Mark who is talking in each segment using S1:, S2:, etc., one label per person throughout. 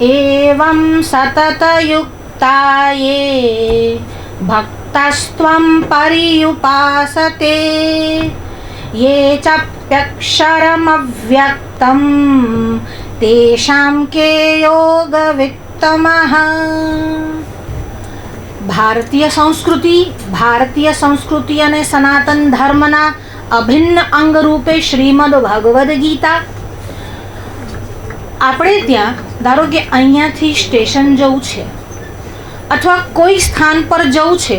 S1: एवं सततयुक्ताये भक्तस्त्वं पर्युपासते ये चाप्यक्षरमव्यक्तं तेषां के योगवित्तमः। ભારતીય સંસ્કૃતિ અને સનાતન ધર્મના અભિન્ન અંગ રૂપે શ્રીમદ ભગવદ્ ગીતા. આપણે ત્યાં ધારો કે અહીંયાથી સ્ટેશન જવું છે અથવા કોઈ સ્થાન પર જવું છે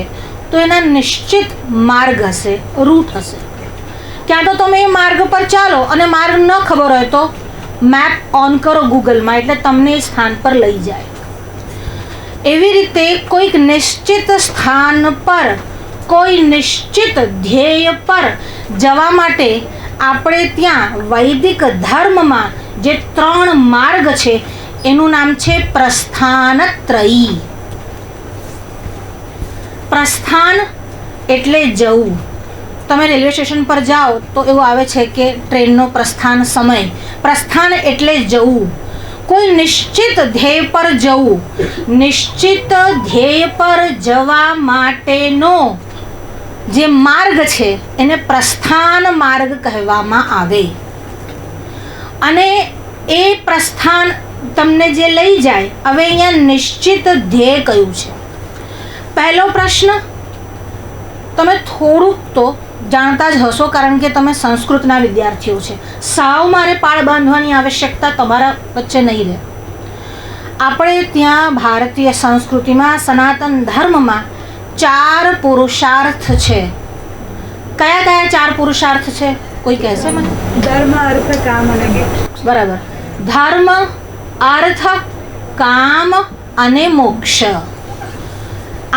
S1: તો એના નિશ્ચિત માર્ગ હશે, રૂટ હશે. ક્યાં તો તમે એ માર્ગ પર ચાલો અને માર્ગ ન ખબર હોય તો મેપ ઓન કરો ગૂગલમાં, એટલે તમને એ સ્થાન પર લઈ જાય. એવી રીતે કોઈક નિશ્ચિત સ્થાન પર, કોઈ નિશ્ચિત ધ્યેય પર જવા માટે આપણે ત્યાં વૈદિક ધર્મમાં જે 3 માર્ગ છે એનું નામ છે પ્રસ્થાનત્રયી. પ્રસ્થાન એટલે જવું. તમે રેલવે સ્ટેશન પર જાઓ તો એવું આવે છે કે ટ્રેનનો પ્રસ્થાન સમય. પ્રસ્થાન એટલે જવું, કોઈ નિશ્ચિત ધ્યેય પર જવું. નિશ્ચિત ધ્યેય પર જવા માટેનો જે માર્ગ છે એને પ્રસ્થાન માર્ગ કહેવામાં આવે. અને એ પ્રસ્થાન તમને જે લઈ જાય, હવે અહીંયા નિશ્ચિત ધ્યેય કયું છે. પહેલો પ્રશ્ન તમે થોડુંક તો જાણતા જ હશો, કારણ કે તમે સંસ્કૃતના વિદ્યાર્થીઓ છે. સાવ મારે પાળ બાંધવાની આવશ્યકતા તમારા વચ્ચે નહીં રહે. આપણે ત્યાં ભારતીય સંસ્કૃતિમાં, સનાતન ધર્મમાં 4 પુરુષાર્થ છે. કયા કયા 4 પુરુષાર્થ છે? કોઈ કહેશે મને?
S2: ધર્મ, અર્થ, કામ અને મોક્ષ.
S1: બરાબર. ધર્મ, અર્થ, કામ અને મોક્ષ.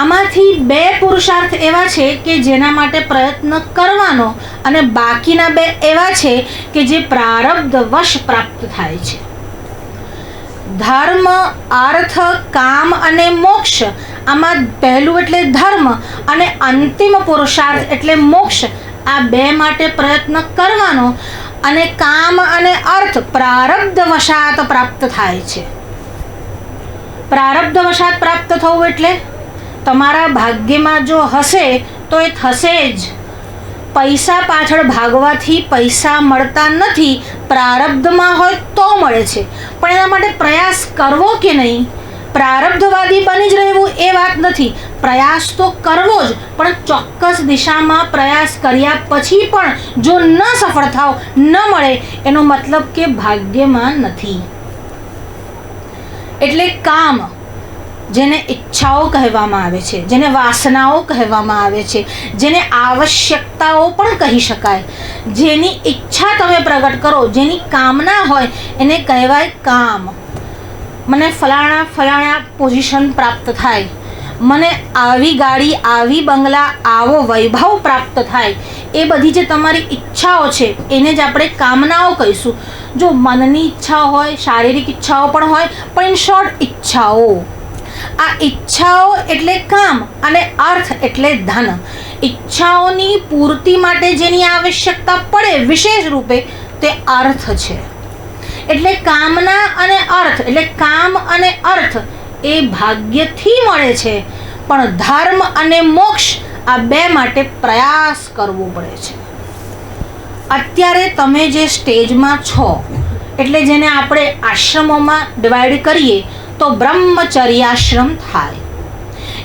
S1: આમાંથી 2 પુરુષાર્થ એવા છે કે જેના માટે પ્રયત્ન કરવાનો, અને બાકીના 2 એવા છે કે જે પ્રારબ્ધવશ પ્રાપ્ત થાય છે. ધર્મ, અર્થ, કામ અને મોક્ષ. આમાં પહેલું એટલે ધર્મ અને અંતિમ પુરુષાર્થ એટલે મોક્ષ. આ 2 માટે પ્રયત્ન કરવાનો, અને કામ અને અર્થ પ્રારબ્ધવશાત પ્રાપ્ત થાય છે. પ્રારબ્ધવશાત પ્રાપ્ત થવું એટલે તમારા ભાગ્યમાં જો હશે તો એ થશે જ. પૈસા પાછળ ભાગવાથી પૈસા મળતા નથી. પ્રારબ્ધમાં હોય તો મળે છે, પણ એના માટે પ્રયાસ કરવો કે નહીં, પ્રારબ્ધવાદી બની જ રહેવું એ વાત નથી. પ્રયાસ તો કરવો જ, પણ ચોક્કસ દિશામાં પ્રયાસ કર્યા પછી પણ જો ન સફળ થાવ, ન મળે, એનો મતલબ કે ભાગ્યમાં નથી. એટલે કામ, જેને ઈચ્છાઓ કહેવામાં આવે છે, જેને વાસનાઓ કહેવામાં આવે છે, જેને આવશ્યકતાઓ પણ કહી શકાય. જેની ઈચ્છા તમે પ્રગટ કરો, જેની કામના હોય એને કહેવાય કામ. મને ફલાણા પોઝિશન પ્રાપ્ત થાય, મને આવી ગાડી, આવી બંગલા, આવો વૈભવ પ્રાપ્ત થાય, એ બધી જે તમારી ઈચ્છાઓ છે એને જ આપણે કામનાઓ કહીશું. જો મનની ઈચ્છાઓ હોય, શારીરિક ઈચ્છાઓ પણ હોય, પણ ઇન શોર્ટ ઈચ્છાઓ. આ ઈચ્છાઓ એટલે કામ અને અર્થ એટલે ધન. ઈચ્છાઓની પૂર્તિ માટે જેની આવશ્યકતા પડે વિશેષ રૂપે તે અર્થ છે. એટલે કામના અને અર્થ, એટલે કામ અને અર્થ એ ભાગ્યથી મળે છે, પણ ધર્મ અને મોક્ષ આ 2 માટે પ્રયાસ કરવો પડે છે. અત્યારે તમે જે સ્ટેજમાં છો, એટલે જેને આપણે આશ્રમોમાં ડિવાઈડ કરીએ તો બ્રહ્મચર્યાશ્રમ થાય.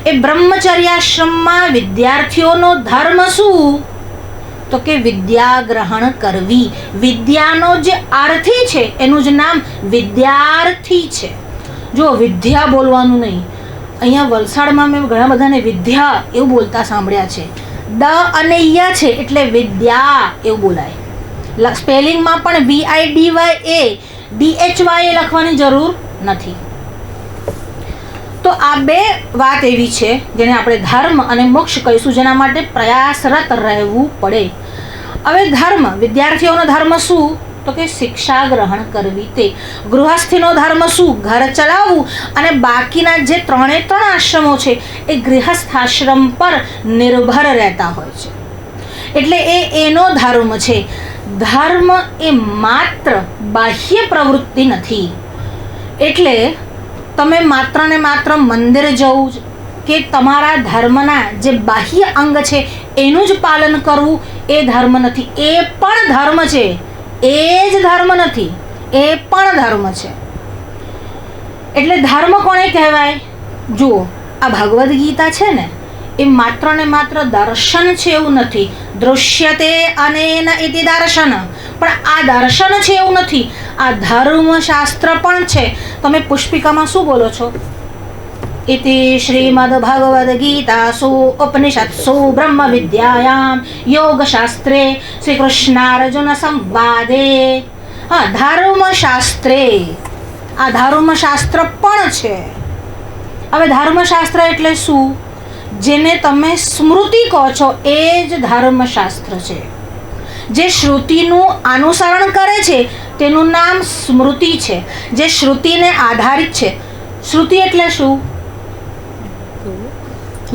S1: એ બ્રહ્મચર્યાશ્રમમાં વિદ્યાર્થીઓનો ધર્મ શું? તો કે વિદ્યા ગ્રહણ કરવી. વિદ્યાનો જે અર્થી છે એનું જ નામ વિદ્યાર્થી છે. જો વિદ્યા બોલવાનું નહીં. અહીંયા વલસાડમાં મેં ઘણા બધાને વિદ્યા એવું બોલતા સાંભળ્યા છે. દ અને ય છે એટલે વિદ્યા એવું બોલાય. સ્પેલિંગમાં પણ VIDYA DHYA લખવાની જરૂર નથી. તો આ 2 વાત એવી છે જેને આપણે ધર્મ અને મોક્ષ કહીશું, જેના માટે પ્રયાસરત રહેવું પડે. હવે ધર્મ, વિદ્યાર્થીઓનો ધર્મ શું? તો કે શિક્ષા ગ્રહણ કરવી. તે ગૃહસ્થીનો ધર્મ શું? ઘર ચલાવવું. અને બાકીના જે 3 આશ્રમો છે એ ગૃહસ્થાશ્રમ પર નિર્ભર રહેતા હોય છે. એટલે એનો ધર્મ છે. ધર્મ એ માત્ર બાહ્ય પ્રવૃત્તિ નથી. એટલે તમે માત્ર ને માત્ર મંદિર જવું કે તમારા ધર્મના જે બાહ્ય અંગ છે એનું જ પાલન કરવું એ ધર્મ નથી. એ પણ ધર્મ છે, એ જ ધર્મ નથી, એ પણ ધર્મ છે. એટલે ધર્મ કોને કહેવાય? જુઓ, આ ભગવદ્ ગીતા છે ને એ માત્ર ને માત્ર દર્શન છે એવું નથી. દૃશ્યતે અનેન ઇતિ દર્શન, પણ આ દર્શન છે એવું નથી, આ ધર્મશાસ્ત્ર પણ છે. તમે પુષ્પિકામાં શું બોલો છો? इति श्रीमद्भगवद्गीतासु उपनिषत्सु ब्रह्मविद्यायां योगशास्त्रे श्रीकृष्णार्जुनसंवादे. હા, ધર્મશાસ્ત્રે, આ ધર્મશાસ્ત્ર પણ છે. હવે ધર્મશાસ્ત્ર એટલે શું? જેને તમે સ્મૃતિ કહો છો એ જ ધર્મશાસ્ત્ર છે. જે શ્રુતિનું અનુસરણ કરે છે તેનું નામ સ્મૃતિ છે, જે શ્રુતિને આધારિત છે. શ્રુતિ એટલે શું?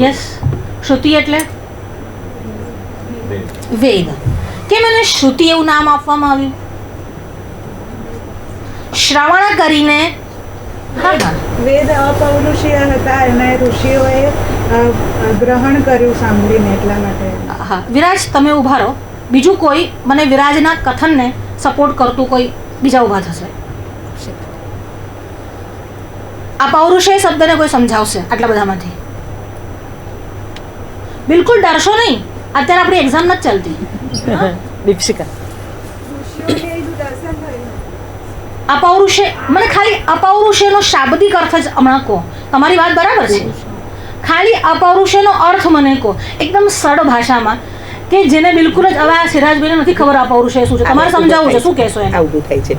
S1: યસ, શ્રુતિ એટલે વેદ. કેમ એને શ્રુતિ એવું નામ આપવામાં આવ્યું? શ્રવણ કરીને. હા હા,
S2: વેદ અપૌરુષીય હતા અને ઋષિઓએ ગ્રહણ કર્યું સાંભળીને, એટલા માટે.
S1: હા વિરાજ, તમે ઊભા રહો. બીજું કોઈ મને વિરાજના કથનને સપોર્ટ કરતું કોઈ બીજા ઊભા થશે. આ પૌરુષેય શબ્દને કોઈ સમજાવશે આટલા બધામાંથી? બિલકુલ ડરશો નહીં, અત્યારે આપણી એક્ઝામ નથી ચાલતી.
S3: દીક્ષિકા,
S1: અપૌરુષે, મને ખાલી અપૌરુષેનો શાબ્દિક અર્થ જ હમણાં કહો. તમારી વાત બરાબર છે, ખાલી અપૌરુષેનો અર્થ મને કહો એકદમ સરળ ભાષામાં, કે જેને બિલકુલ જ હવે આ સિરાજભાઈને નથી ખબર અપૌરુષે શું છે. તમારે સમજાવવું છે, શું કહેશો એને?
S3: આવું થાય છે.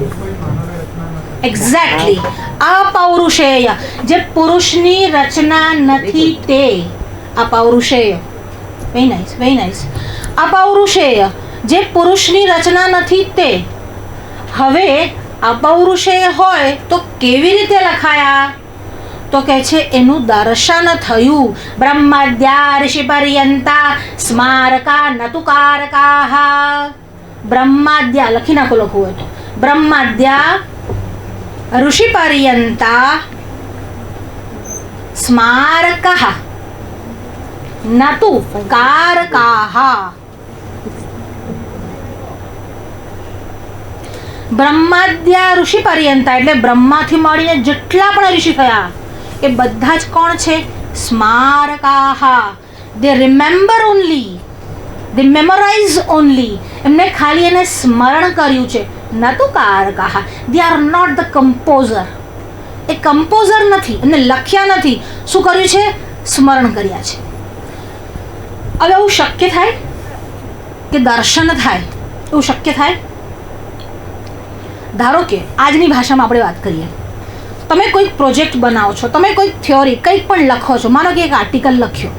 S1: એક્ઝેક્ટલી, અપૌરુષેય, જે પુરુષની રચના નથી તે અપૌરુષેય. Very nice, very nice. અપૌરુષેય, જે પુરુષની રચના નથી તે. હવે અપૌરુષેય હોય તો કેવી રીતે લખાયા? તો કહે છે એનું દર્શન થયું. બ્રહ્માદ્યા ઋષિ પર્યંતા સ્મારકા નતુકારકાહ. બ્રહ્માદ્યા લખી નાખો, લખવું હોય તો. બ્રહ્માદ્યા ઋષિ પર્યંતા સ્મારકઃ નતુ કારકાહ. બ્રહ્માદ્યા ઋષિ પર્યંતા એટલે બ્રહ્માથી મળીને જેટલા પણ ઋષિ થયા એ બધા જ કોણ છે? સ્મારકાહ. They remember only, they memorize only. એમને ખાલી એને સ્મરણ કર્યું છે. નતુ કારકાહ, they are not the composer. એ કમ્પોઝર નથી, એમને લખ્યા નથી. શું કર્યું છે? સ્મરણ કર્યા છે. હવે એવું શક્ય થાય કે દર્શન થાય? એવું શક્ય થાય? ધારો કે આજની ભાષામાં આપણે વાત કરીએ, તમે કોઈક પ્રોજેક્ટ બનાવો છો, તમે કોઈક થિયોરી કંઈક પણ લખો છો. માનો કે એક આર્ટિકલ લખ્યો,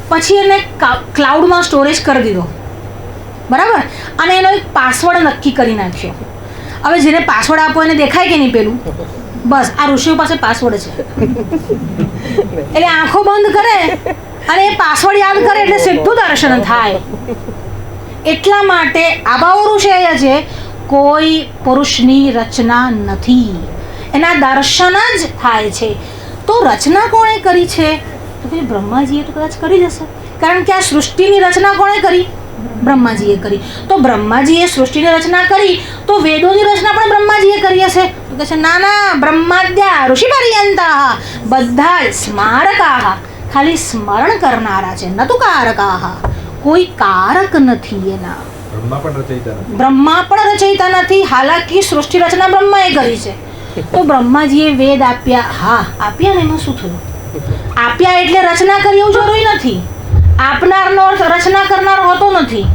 S1: પછી એને ક્લાઉડમાં સ્ટોરેજ કરી દીધો, બરાબર, અને એનો એક પાસવર્ડ નક્કી કરી નાખ્યો. હવે જેને પાસવર્ડ આપો એને દેખાય કે નહીં પેલું? બસ આ ઋષિઓ પાસે પાસવર્ડ છે, એટલે આંખો બંધ કરે અને એ પાસવર્ડ યાદ કરે એટલે સીધું દર્શન થાય. એટલા માટે અપૌરુષેય છે, કોઈ પુરુષની રચના નથી, એના દર્શન જ થાય છે. તો રચના કોણે કરી છે? તો કે બ્રહ્માજીએ તો કદાચ કરી જશે, કારણ કે આ સૃષ્ટિની રચના કોણે કરી? બ્રહ્માજીએ કરી. તો બ્રહ્માજીએ સૃષ્ટિની રચના કરી તો વેદોની રચના પણ બ્રહ્માજીએ કરી હશે. તો કહે છે ના ના, બ્રહ્માદ્યા ઋષિ પર્યંતા બધા સ્મારકાહ, ખાલી સ્મરણ કરનારા છે. નતુ કારકાહ, કોઈ કારક નથી એના. બ્રહ્મા પણ રચયિતા નથી. હાલાકી સૃષ્ટિ રચના બ્રહ્માએ કરી છે. તો બ્રહ્માજીએ વેદ આપ્યા. હા આપ્યા ને, એમાં શું થયું? આપ્યા એટલે રચના કરી એવું જરૂરી નથી. આપનારનો અર્થ રચના કરનાર હોતો નથી.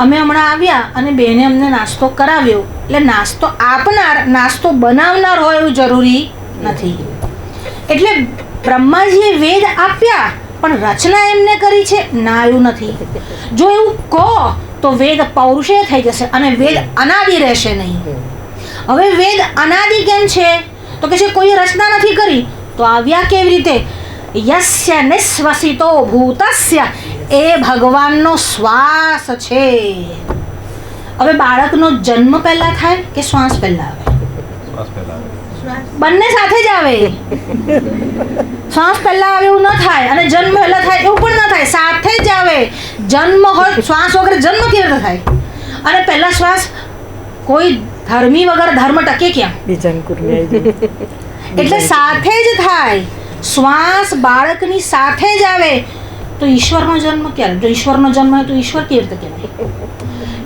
S1: અમે હમણાં આવ્યા અને બેને અમને નાસ્તો કરાવ્યો, એટલે નાસ્તો આપનાર નાસ્તો બનાવનાર હોય એવું જરૂરી નથી. એટલે બ્રહ્માજીએ વેદ આપ્યા પણ રચના એમને કરી છે ના, એવું નથી. જો એવું કહો તો વેદ પૌરુષેય થઈ જશે અને વેદ અનાદિ રહેશે નહીં. હવે વેદ અનાદિ કેમ છે? તો કે છે કોઈ રચના નથી કરી. તો આવ્યા કેવી રીતે? યસ્ય નિશ્વસિતો ભૂતસ્ય, એ ભગવાનનો શ્વાસ છે. હવે બાળકનો જન્મ પહેલા થાય કે શ્વાસ પહેલા આવે? બંને સાથે જ આવે. શ્વાસ પહેલા આવે એવું ન થાય અને જન્મ પહેલા થાય એવું પણ ન થાય, સાથે જ આવે. જન્મ હોય શ્વાસ વગર જન્મ કેવી રીતે થાય? અને પહેલા શ્વાસ કોઈ ધર્મી વગર ધર્મ ટકે ક્યાં?
S3: બીજા અંકુરની આવી જાય.
S1: એટલે સાથે જ થાય. શ્વાસ બાળકની સાથે જ આવે તો ઈશ્વરનો જન્મ ક્યારે? જો ઈશ્વરનો જન્મ હોય તો ઈશ્વર કેવી રીતે કહેવાય?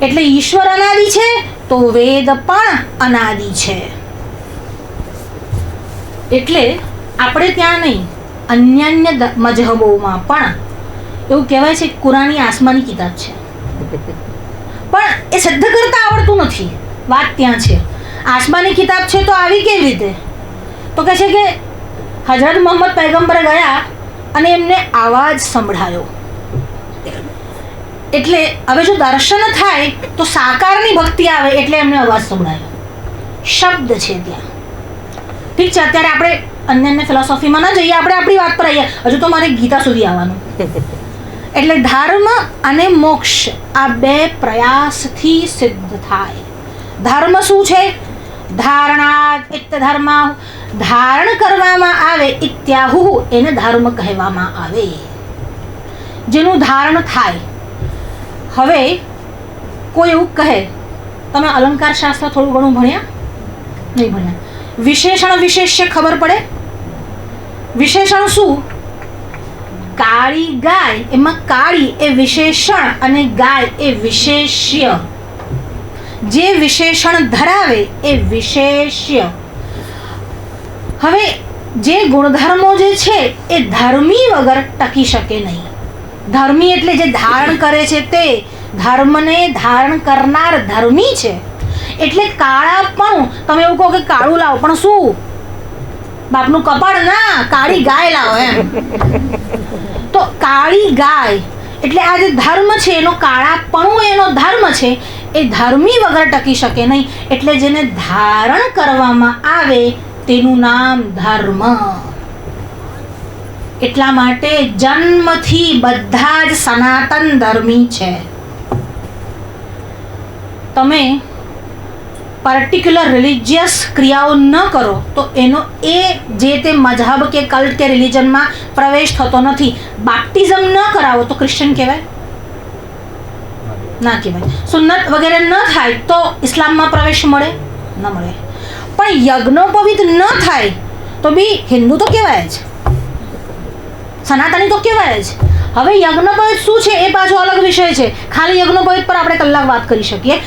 S1: એટલે ઈશ્વર અનાદિ છે તો વેદ પણ અનાદિ છે. એટલે આપણે ત્યાં નહીં, અન્ય મજહબોમાં પણ એવું કહેવાય છે કે કુરાની આસમાની કિતાબ છે, પણ એ સિદ્ધ કરતા આવડતું નથી. વાત ત્યાં છે. આસમાની કિતાબ છે તો આવી કેવી રીતે? તો કહે છે કે હજરત મોહમ્મદ પૈગંબરે ગયા અને એમને આવાજ સંભળાયો. એટલે હવે જો દર્શન થાય તો સાકારની ભક્તિ આવે એટલે એમને અવાજ સંભળાયો. શબ્દ છે ત્યાં. ઠીક છે, અત્યારે આપણે અન્ય ફિલોસોફીમાં ન જઈએ, આપણે આપણી વાત પર આવીએ. હજુ તો મારે ગીતા સુધી આવવાનું. એટલે ધર્મ અને મોક્ષ આ બે પ્રયાસથી સિદ્ધ થાય. ધર્મ શું છે? ધારણાત ઇત્ય ધર્મ, ધારણ કરવામાં આવે ઇત્યાહુ, એને ધર્મ કહેવામાં આવે. જેનું ધારણ થાય. હવે કોઈ એવું કહે, તમે અલંકાર શાસ્ત્ર થોડું ઘણું ભણ્યા? નહીં ભણ્યા. વિશેષણ વિશેષ્ય ખબર પડે? વિશેષણ શું? કાળી ગાય, એમાં કાળી એ વિશેષણ અને ગાય એ વિશેષ્ય. જે વિશેષણ ધરાવે એ વિશેષ્ય. હવે જે ગુણધર્મો જે છે એ ધર્મી વગર ટકી શકે નહીં. ધર્મી એટલે જે ધારણ કરે છે તે, ધર્મને ધારણ કરનાર ધર્મી છે. એટલે કાળાપણું, તમે એવું કહો કે કાળું લાવો, પણ શું? બાપનું કપાળ ના, કાળી ગાય લાવો એમ. તો કાળી ગાય એટલે આ જે ધર્મ છે એનો કાળાપણું એનો ધર્મ છે, એ ધર્મી વગર ટકી શકે નહીં. એટલે જેને ધારણ કરવામાં આવે તેનું નામ ધર્મ. એટલા માટે જન્મથી બધા જ સનાતન ધર્મી છે. તમે પર્ટિક્યુલર રિલિજિયસ ક્રિયાઓ ન કરો તો એનો એ જે તે મઝહબ કે કલ્ટ કે રિલિજનમાં પ્રવેશ થતો નથી. બાપ્ટિઝમ ન કરાવો તો ક્રિશ્ચન કહેવાય? ના કહેવાય. સુન્નત વગેરે ન થાય તો ઇસ્લામમાં પ્રવેશ મળે? ન મળે. પણ યજ્ઞોપવિત ન થાય તો બી હિન્દુ તો કહેવાય જ, સનાતની તો કહેવાય જ. હવે યજ્ઞોપવિત શું છે એ પાછો અલગ વિષય છે. ખાલી યજ્ઞોપવિત પર આપણે કલાક વાત કરી શકીએ.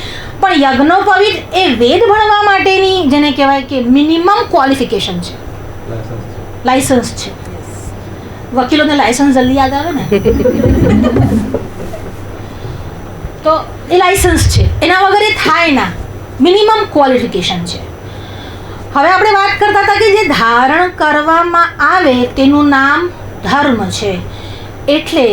S1: પણ યજ્ઞોપવિત એ વેદ ભણવા માટેની જેને કહેવાય કે મિનિમમ ક્વોલિફિકેશન છે, લાયસન્સ છે. વકીલોને લાયસન્સ જલ્દી યાદ આવે ને, તો એ લાયસન્સ છે, એના વગર એ થાય ના. મિનિમમ ક્વોલિફિકેશન છે. હવે આપણે વાત કરતા હતા કે જે ધારણ કરવામાં આવે તેનું નામ ધર્મ છે. એટલે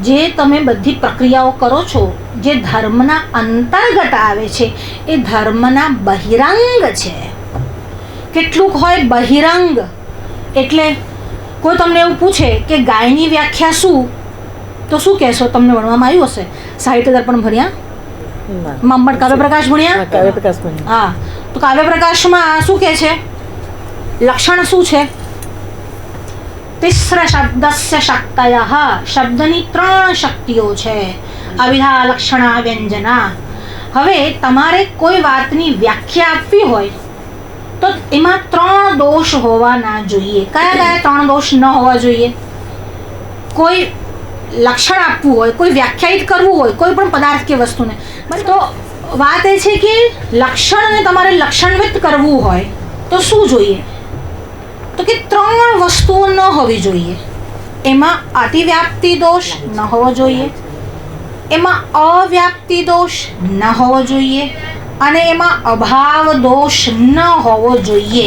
S1: જે તમે બધી પ્રક્રિયાઓ કરો છો જે ધર્મના અંતર્ગત આવે છે એ ધર્મના બહિરંગ છે. કેટલુંક હોય બહિરંગ. એટલે કોઈ તમને એવું પૂછે કે ગાયની વ્યાખ્યા શું, તો શું કહેશો? તમને ભણવામાં આવ્યું હશે, સાહિત્ય દર્પણ ભણ્યા, મમ્મટ કાવ્ય પ્રકાશ ભણ્યા?
S3: કાવ્ય પ્રકાશ ભણ્યા.
S1: હા, તો કાવ્ય પ્રકાશમાં શું કહે છે? લક્ષણ શું છે? તિસ્ર શબ્દસ્ય શક્તયઃ, શબ્દની 3 શક્તિઓ છે. અવિધા લક્ષણા વ્યંજના. હવે તમારે કોઈ વાતની વ્યાખ્યા આપવી હોય તો એમાં 3 દોષ હોવા ના જોઈએ. કયા કયા 3 દોષ ન હોવા જોઈએ? કોઈ લક્ષણ આપવું હોય, કોઈ વ્યાખ્યાયિત કરવું હોય કોઈ પણ પદાર્થ કે વસ્તુને, તો વાત એ છે કે લક્ષણને તમારે લક્ષણવિત કરવું હોય તો શું જોઈએ? તો કે 3 વસ્તુઓ ન હોવી જોઈએ. એમાં અતિવ્યાપ્તિ દોષ ન હોવો જોઈએ, એમાં અવ્યાપ્તિ દોષ ન હોવો જોઈએ, અને એમાં અભાવ દોષ ન હોવો જોઈએ.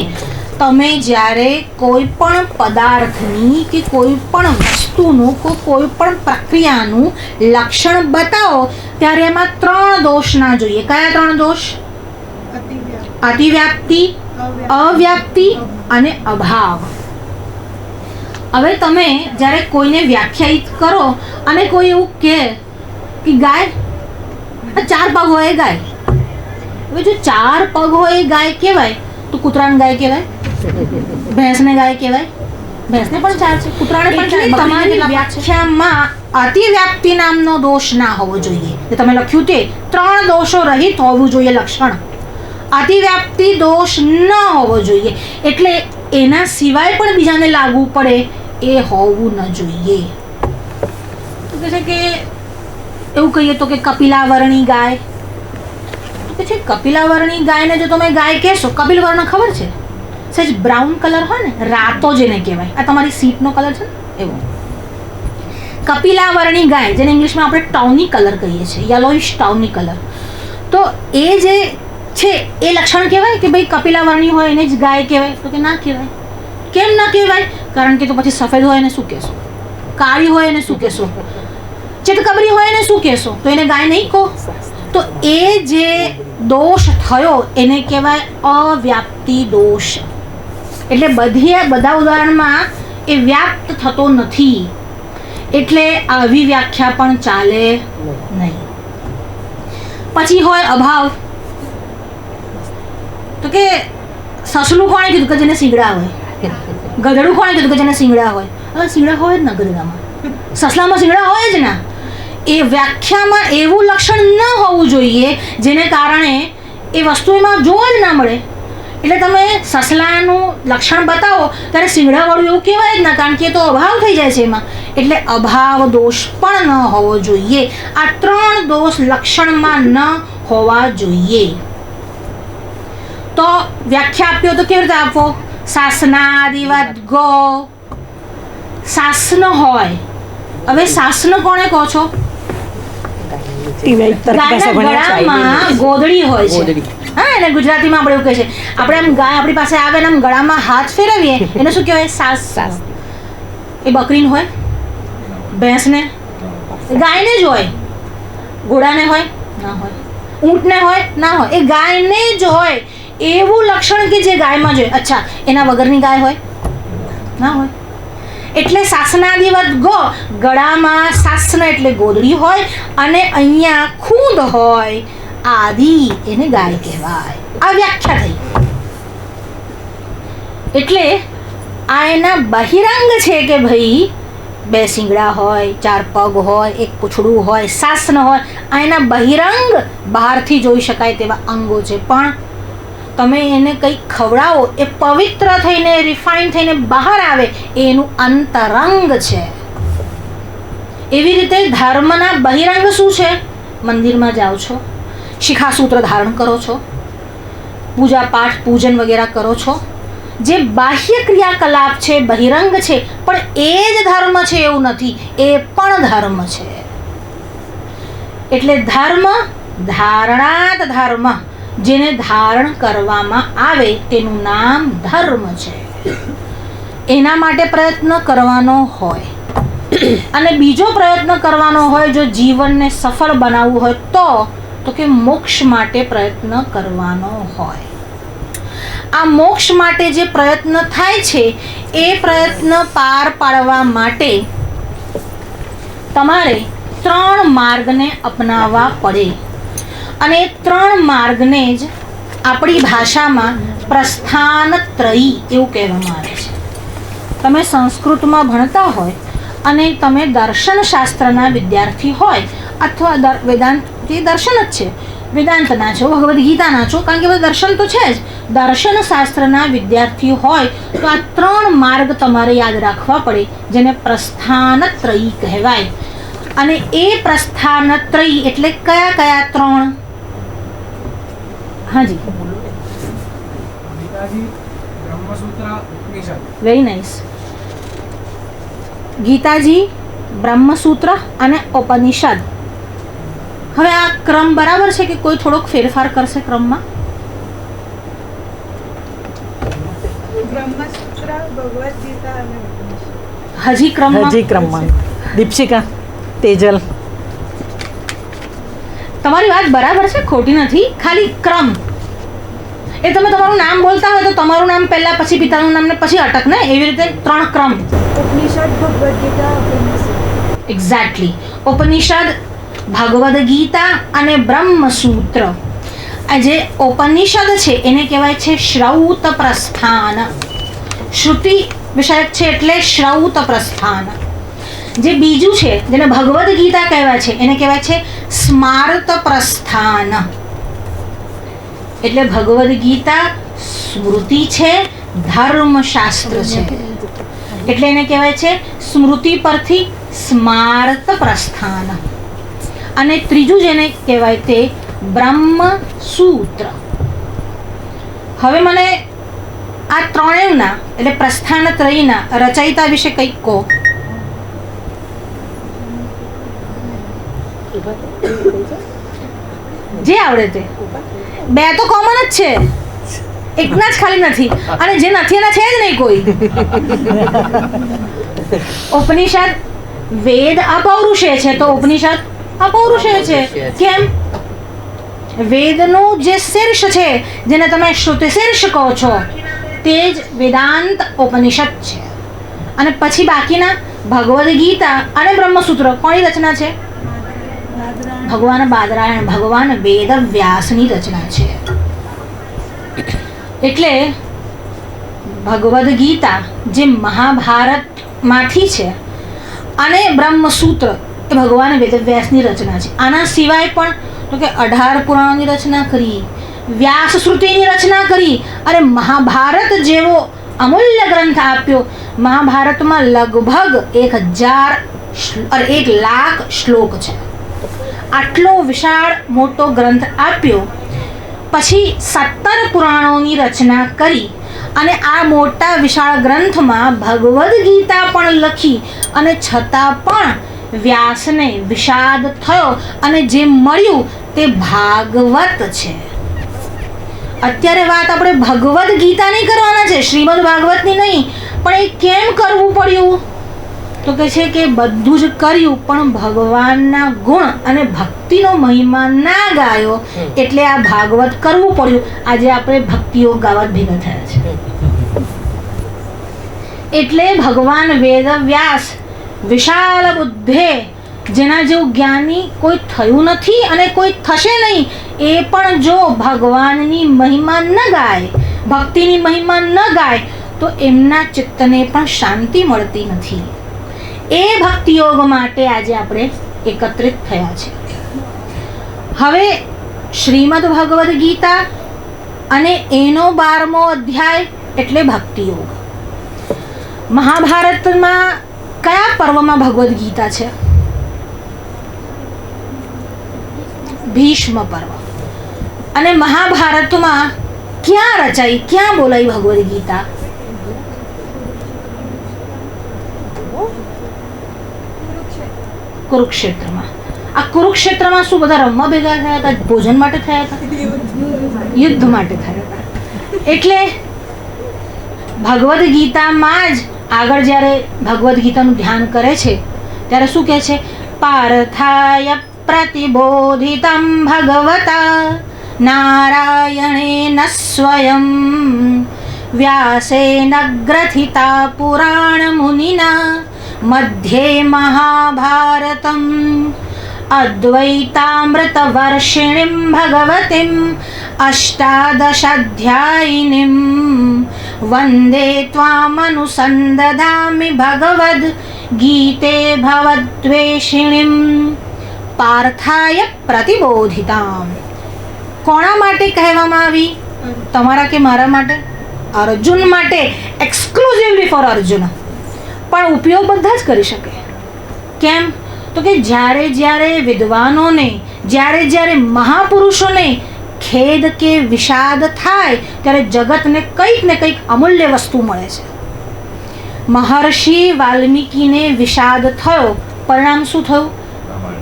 S1: તમે જ્યારે કોઈ પણ પદાર્થની કે કોઈ પણ વસ્તુનું કે કોઈ પણ પ્રક્રિયાનું લક્ષણ બતાવો ત્યારે એમાં 3 દોષ ના જોઈએ. કયા 3 દોષ? અતિવ્યાપ્તિ, અવ્યાપ્તિ અને અભાવ. હવે તમે જ્યારે કોઈને વ્યાખ્યાયિત કરો અને કોઈ એવું કહે કે ગાય 4 પગ હોય ગાય, હવે જો 4 પગ હોય ગાય કહેવાય તો કૂતરાને ગાય કહેવાય, ભેંસને ગાય કહેવાય, ભેંસને પણ 4 છે, કૂતરાને પણ 4. તમારી વ્યાખ્યામાં અતિવ્યાપ્તિ નામનો દોષ ના હોવો જોઈએ. જે તમે લખ્યું તે 3 દોષો રહિત હોવું જોઈએ લક્ષણ. અતિવ્યાપ્તિ દોષ ન હોવો જોઈએ, એટલે એના સિવાય પણ બીજાને લાગુ પડે એ હોવું ન જોઈએ. તો કહે છે કે એવું કહીએ તો કે કપિલાવરણી ગાય, તો કે છે કપિલાવરણી ગાયને જો તમે ગાય કહેશો, કપિલવર્ણ ખબર છે, સહેજ બ્રાઉન કલર હોય ને, રાતો જેને કહેવાય, આ તમારી સીટનો કલર છે ને એવો. કપિલાવરણી ગાય જેને ઇંગ્લિશમાં આપણે ટાઉની કલર કહીએ છીએ, યલોઇશ ટાઉની કલર, તો એ જે છે એ લક્ષણ કહેવાય કે ભાઈ કપિલાવરણી હોય એને જ ગાય કહેવાય? તો કે ના કહેવાય. કેમ ના કહેવાય? કારણ કે તો પછી સફેદ હોય એને શું કહેશો, કાળી હોય એને શું કહેશો, ચિતકબરી હોય એને શું કહેશો? તો એને ગાય નહીં કહો. તો એ જે દોષ થયો એને કહેવાય અવ્યાપ્તિ દોષ. એટલે બધા ઉદાહરણમાં એ વ્યાપ્ત થતો નથી, એટલે આવી વ્યાખ્યા પણ ચાલે નહીં. પછી હોય અભાવ. તો કે સસલું કોણે કીધું કે જેને શીંગડા હોય, ગધેડું કોણે કીધું કે જેને શીંગડા હોય? હવે શીંગડા હોય જ ને ગધેડામાં, સસલામાં શીંગડા હોય જ ને. એ વ્યાખ્યામાં એવું લક્ષણ ન હોવું જોઈએ જેને કારણે એ વસ્તુ એમાં જોવા જ ના મળે. એટલે તમે સસલાનું લક્ષણ બતાવો ત્યારે શીંગડાવાળું એવું કહેવાય જ ના, કારણ કે એ તો અભાવ થઈ જાય છે એમાં. એટલે અભાવ દોષ પણ ન હોવો જોઈએ. આ 3 દોષ લક્ષણમાં ન હોવા જોઈએ. તો વ્યાખ્યા આપ્યો તો કેવી રીતે આપવો? શાસનાદિવદ ગો. શાસન હોય, હવે શાસન કોને કહો છો? ગાયના ગળામાં ગોદડી હોય છે. હા, એને ગુજરાતીમાં આપણે એવું કહે છે. આપણે આમ ગાય આપણી પાસે આવે ને આમ ગળામાં હાથ ફેરવીએ એને શું કહેવાય? સાસ. એ બકરીને હોય, ભેંસને, ગાયને જ હોય. ઘોડાને હોય ના હોય, ઊંટને હોય ના હોય, એ ગાયને જ હોય. એવું લક્ષણ કે જે ગાયમાં જોઈએ. અચ્છા, એના વગરની ગાય હોય ના હોય. એટલે શાસનાદિવદ ગો, ગળામાં શાસન એટલે ગોદડી હોય અને અહીંયા ખૂંદ હોય આદિ, એને ગાય કહેવાય. આ વ્યાખ્યા થઈ. એટલે આ એના બહિરંગ છે કે ભાઈ 2 શીંગડા હોય, 4 પગ હોય, 1 પૂંછડું હોય, શાસન હોય. આ એના બહિરંગ બહારથી જોઈ શકાય તેવા અંગો છે. પણ તમે એને કંઈક ખવડાવો એ પવિત્ર થઈને રિફાઇન થઈને બહાર આવે એનું અંતરંગ છે. એવી રીતે ધર્મના બહિરંગ શું છે? મંદિરમાં જાઓ છો, શિખાસૂત્ર ધારણ કરો છો, પૂજા પાઠ પૂજન વગેરે કરો છો, જે બાહ્ય ક્રિયાકલાપ છે બહિરંગ છે, પણ એ જ ધર્મ છે એવું નથી, એ પણ ધર્મ છે. એટલે ધર્મ ધારણાત ધર્મ, જેને ધારણ કરવામાં આવે તેનું નામ ધર્મ છે. એના માટે પ્રયત્ન કરવાનો હોય. અને બીજો પ્રયત્ન કરવાનો હોય જો જીવનને સફળ બનાવવું હોય તો કે મોક્ષ માટે પ્રયત્ન કરવાનો હોય. આ મોક્ષ માટે જે પ્રયત્ન થાય છે એ પ્રયત્ન પાર પાડવા માટે તમારે 3 માર્ગને અપનાવવા પડે. અને 3 માર્ગને જ આપણી ભાષામાં પ્રસ્થાનત્રયી એવું કહેવામાં આવે છે. તમે સંસ્કૃતમાં ભણતા હોય અને તમે દર્શનશાસ્ત્રના વિદ્યાર્થી હોય અથવા વેદાંત જે દર્શન જ છે, વેદાંતના છો, ભગવદ્ ગીતાના છો, કારણ કે બધા દર્શન તો છે જ. દર્શનશાસ્ત્રના વિદ્યાર્થી હોય તો આ 3 માર્ગ તમારે યાદ રાખવા પડે, જેને પ્રસ્થાનત્રયી કહેવાય. અને એ પ્રસ્થાનત્રયી એટલે કયા કયા 3? હાજી, વેરી નાઇસ. ગીતાજી, બ્રહ્મસૂત્ર અને ઉપનિષદ. હવે આ ક્રમ બરાબર છે કે કોઈ થોડોક ફેરફાર કરશે ક્રમમાં?
S2: બ્રહ્મસૂત્ર, ભગવદ ગીતા અને ઉપનિષદ.
S1: હજી ક્રમમાં
S3: દીપશિકા, તેજલ,
S1: તમારી વાત બરાબર છે, ખોટી નથી. ખાલી ક્રમ એ તમે તમારું નામ બોલતા હોય તો તમારું નામ પહેલા, પછી પિતાનું નામ ને પછી અટક ને, એવી રીતે 3 ક્રમ.
S2: ઉપનિષદ, ભગવદ ગીતા, ઉપનિષદ.
S1: એક્ઝેક્ટલી. ઉપનિષદ, ભગવદ ગીતા અને બ્રહ્મસૂત્ર. આ જે ઉપનિષદ છે એને કહેવાય છે શ્રૌત પ્રસ્થાન. શ્રુતિ વિષયક છે એટલે શ્રૌત પ્રસ્થાન. જે બીજું છે જેને ભગવદ્ ગીતા કહેવાય છે એને કહેવાય છે સ્માર્ત પ્રસ્થાન. એટલે ભગવદ્ ગીતા સ્મૃતિ છે, ધર્મશાસ્ત્ર છે, એટલે એને કહેવાય છે સ્મૃતિ પરથી સ્માર્ત પ્રસ્થાન. અને ત્રીજું જેને કહેવાય તે બ્રહ્મ સૂત્ર. હવે મને આ ત્રણેયના એટલે પ્રસ્થાન ત્રયના રચયિતા વિશે કંઈક કહો. જે આવડે તે. બે તો કોમન જ છે, એકના જ ખાલી નથી, અને જે નથી એના છે જ નહીં કોઈ. ઉપનિષદ વેદ અપૌરુષેય છે તો ઉપનિષદ અપૌરુષેય છે. કેમ? વેદનું જે શીર્ષ છે જેને તમે શ્રુતિ શીર્ષ કહો છો તે જ વેદાંત ઉપનિષદ છે. અને પછી બાકીના ભગવદ્ ગીતા અને બ્રહ્મસૂત્ર કોની રચના છે? ભગવાન બાદરાયણ, ભગવાન વેદ વ્યાસની રચના છે. એટલે ભગવદ્ ગીતા જે મહાભારતમાંથી છે અને બ્રહ્મસૂત્ર એ ભગવાન વેદવ્યાસની રચના છે. આના સિવાય પણ તો કે 18 પુરાણોની રચના કરી, વ્યાસ શ્રુતિની રચના કરી અને મહાભારત જેવો અમૂલ્ય ગ્રંથ આપ્યો. મહાભારતમાં લગભગ 1,00,000 શ્લોક છે. આટલો વિશાળ મોટો ગ્રંથ આપ્યો, પછી 17 પુરાણોની રચના કરી અને આ મોટા વિશાળ ગ્રંથમાં ભગવદ્ ગીતા પણ લખી અને છતાં પણ વ્યાસને વિષાદ થયો અને જે મળ્યું તે ભાગવત છે. અત્યારે વાત આપણે ભગવદ્ ગીતાની કરવાના છે, શ્રીમદ ભાગવતની નહીં. પણ એ કેમ કરવું પડ્યું? તો કે છે કે બધું જ કર્યું પણ ભગવાનના ગુણ અને ભક્તિનો મહિમા ના ગાયો, એટલે આ ભાગવત કરવું પડ્યું. આજે આપણે ભક્તિઓ ગાવા ભેગા થયા છે. એટલે ભગવાન વેદ વ્યાસ વિશાળ બુદ્ધે, જેના જેવું જ્ઞાની કોઈ થયું નથી અને કોઈ થશે નહીં, એ પણ જો ભગવાનની મહિમા ન ગાય, ભક્તિની મહિમા ન ગાય તો એમના ચિત્તને પણ શાંતિ મળતી નથી. એ ભક્તિ યોગ માટે આજે આપણે એકત્રિત થયા છે. હવે શ્રીમદ ભગવદ્ ગીતા અને એનો 12મો અધ્યાય એટલે ભક્તિ યોગ. મહાભારતમાં કયા પર્વમાં ભગવદ્ ગીતા છે? ભીષ્મ પર્વ. અને મહાભારતમાં ક્યાં રચાઈ, ક્યાં બોલાઈ ભગવદ્ ગીતા? કુરુક્ષેત્રમાં. આ કુરુક્ષેત્રમાં શું બધા રમવા ભેગા થયા હતા? ભોજન માટે થયા હતા? યુદ્ધ માટે થયા હતા. એટલે ભગવદ્ ગીતામાં જ આગળ જ્યારે ભગવદ્ ગીતાનું ધ્યાન કરે છે ત્યારે શું કહે છે? પાર્થાય પ્રતિબોધિતમ ભગવતા નારાયણેન સ્વયં વ્યાસેન ગ્રથિતા પુરાણ મુનિના મધ્યે મહાભારતમ અદ્વૈતામૃતવર્ષિણીમ ભગવતીમ અષ્ટાદશાધ્યાયિનીમ વંદે ત્વામનુસંદધામિ ભગવદ્ ગીતે ભવદ્વેષિણીમ પાર્થાય પ્રતિબોધિતામ. કોના માટે કહેવામાં આવી? તમારા કે મારા માટે? અર્જુન માટે, એક્સક્લુઝિવલી ફોર અર્જુન. પણ ઉપયોગ બધા જ કરી શકે. કેમ? તો કે જ્યારે જ્યારે વિદ્વાનોને, જ્યારે જ્યારે મહાપુરુષોને ખેદ કે વિષાદ થાય ત્યારે જગતને કંઈક ને કંઈક અમૂલ્ય વસ્તુ મળે છે. મહર્ષિ વાલ્મીકીને વિષાદ થયો, પરિણામ શું થયું?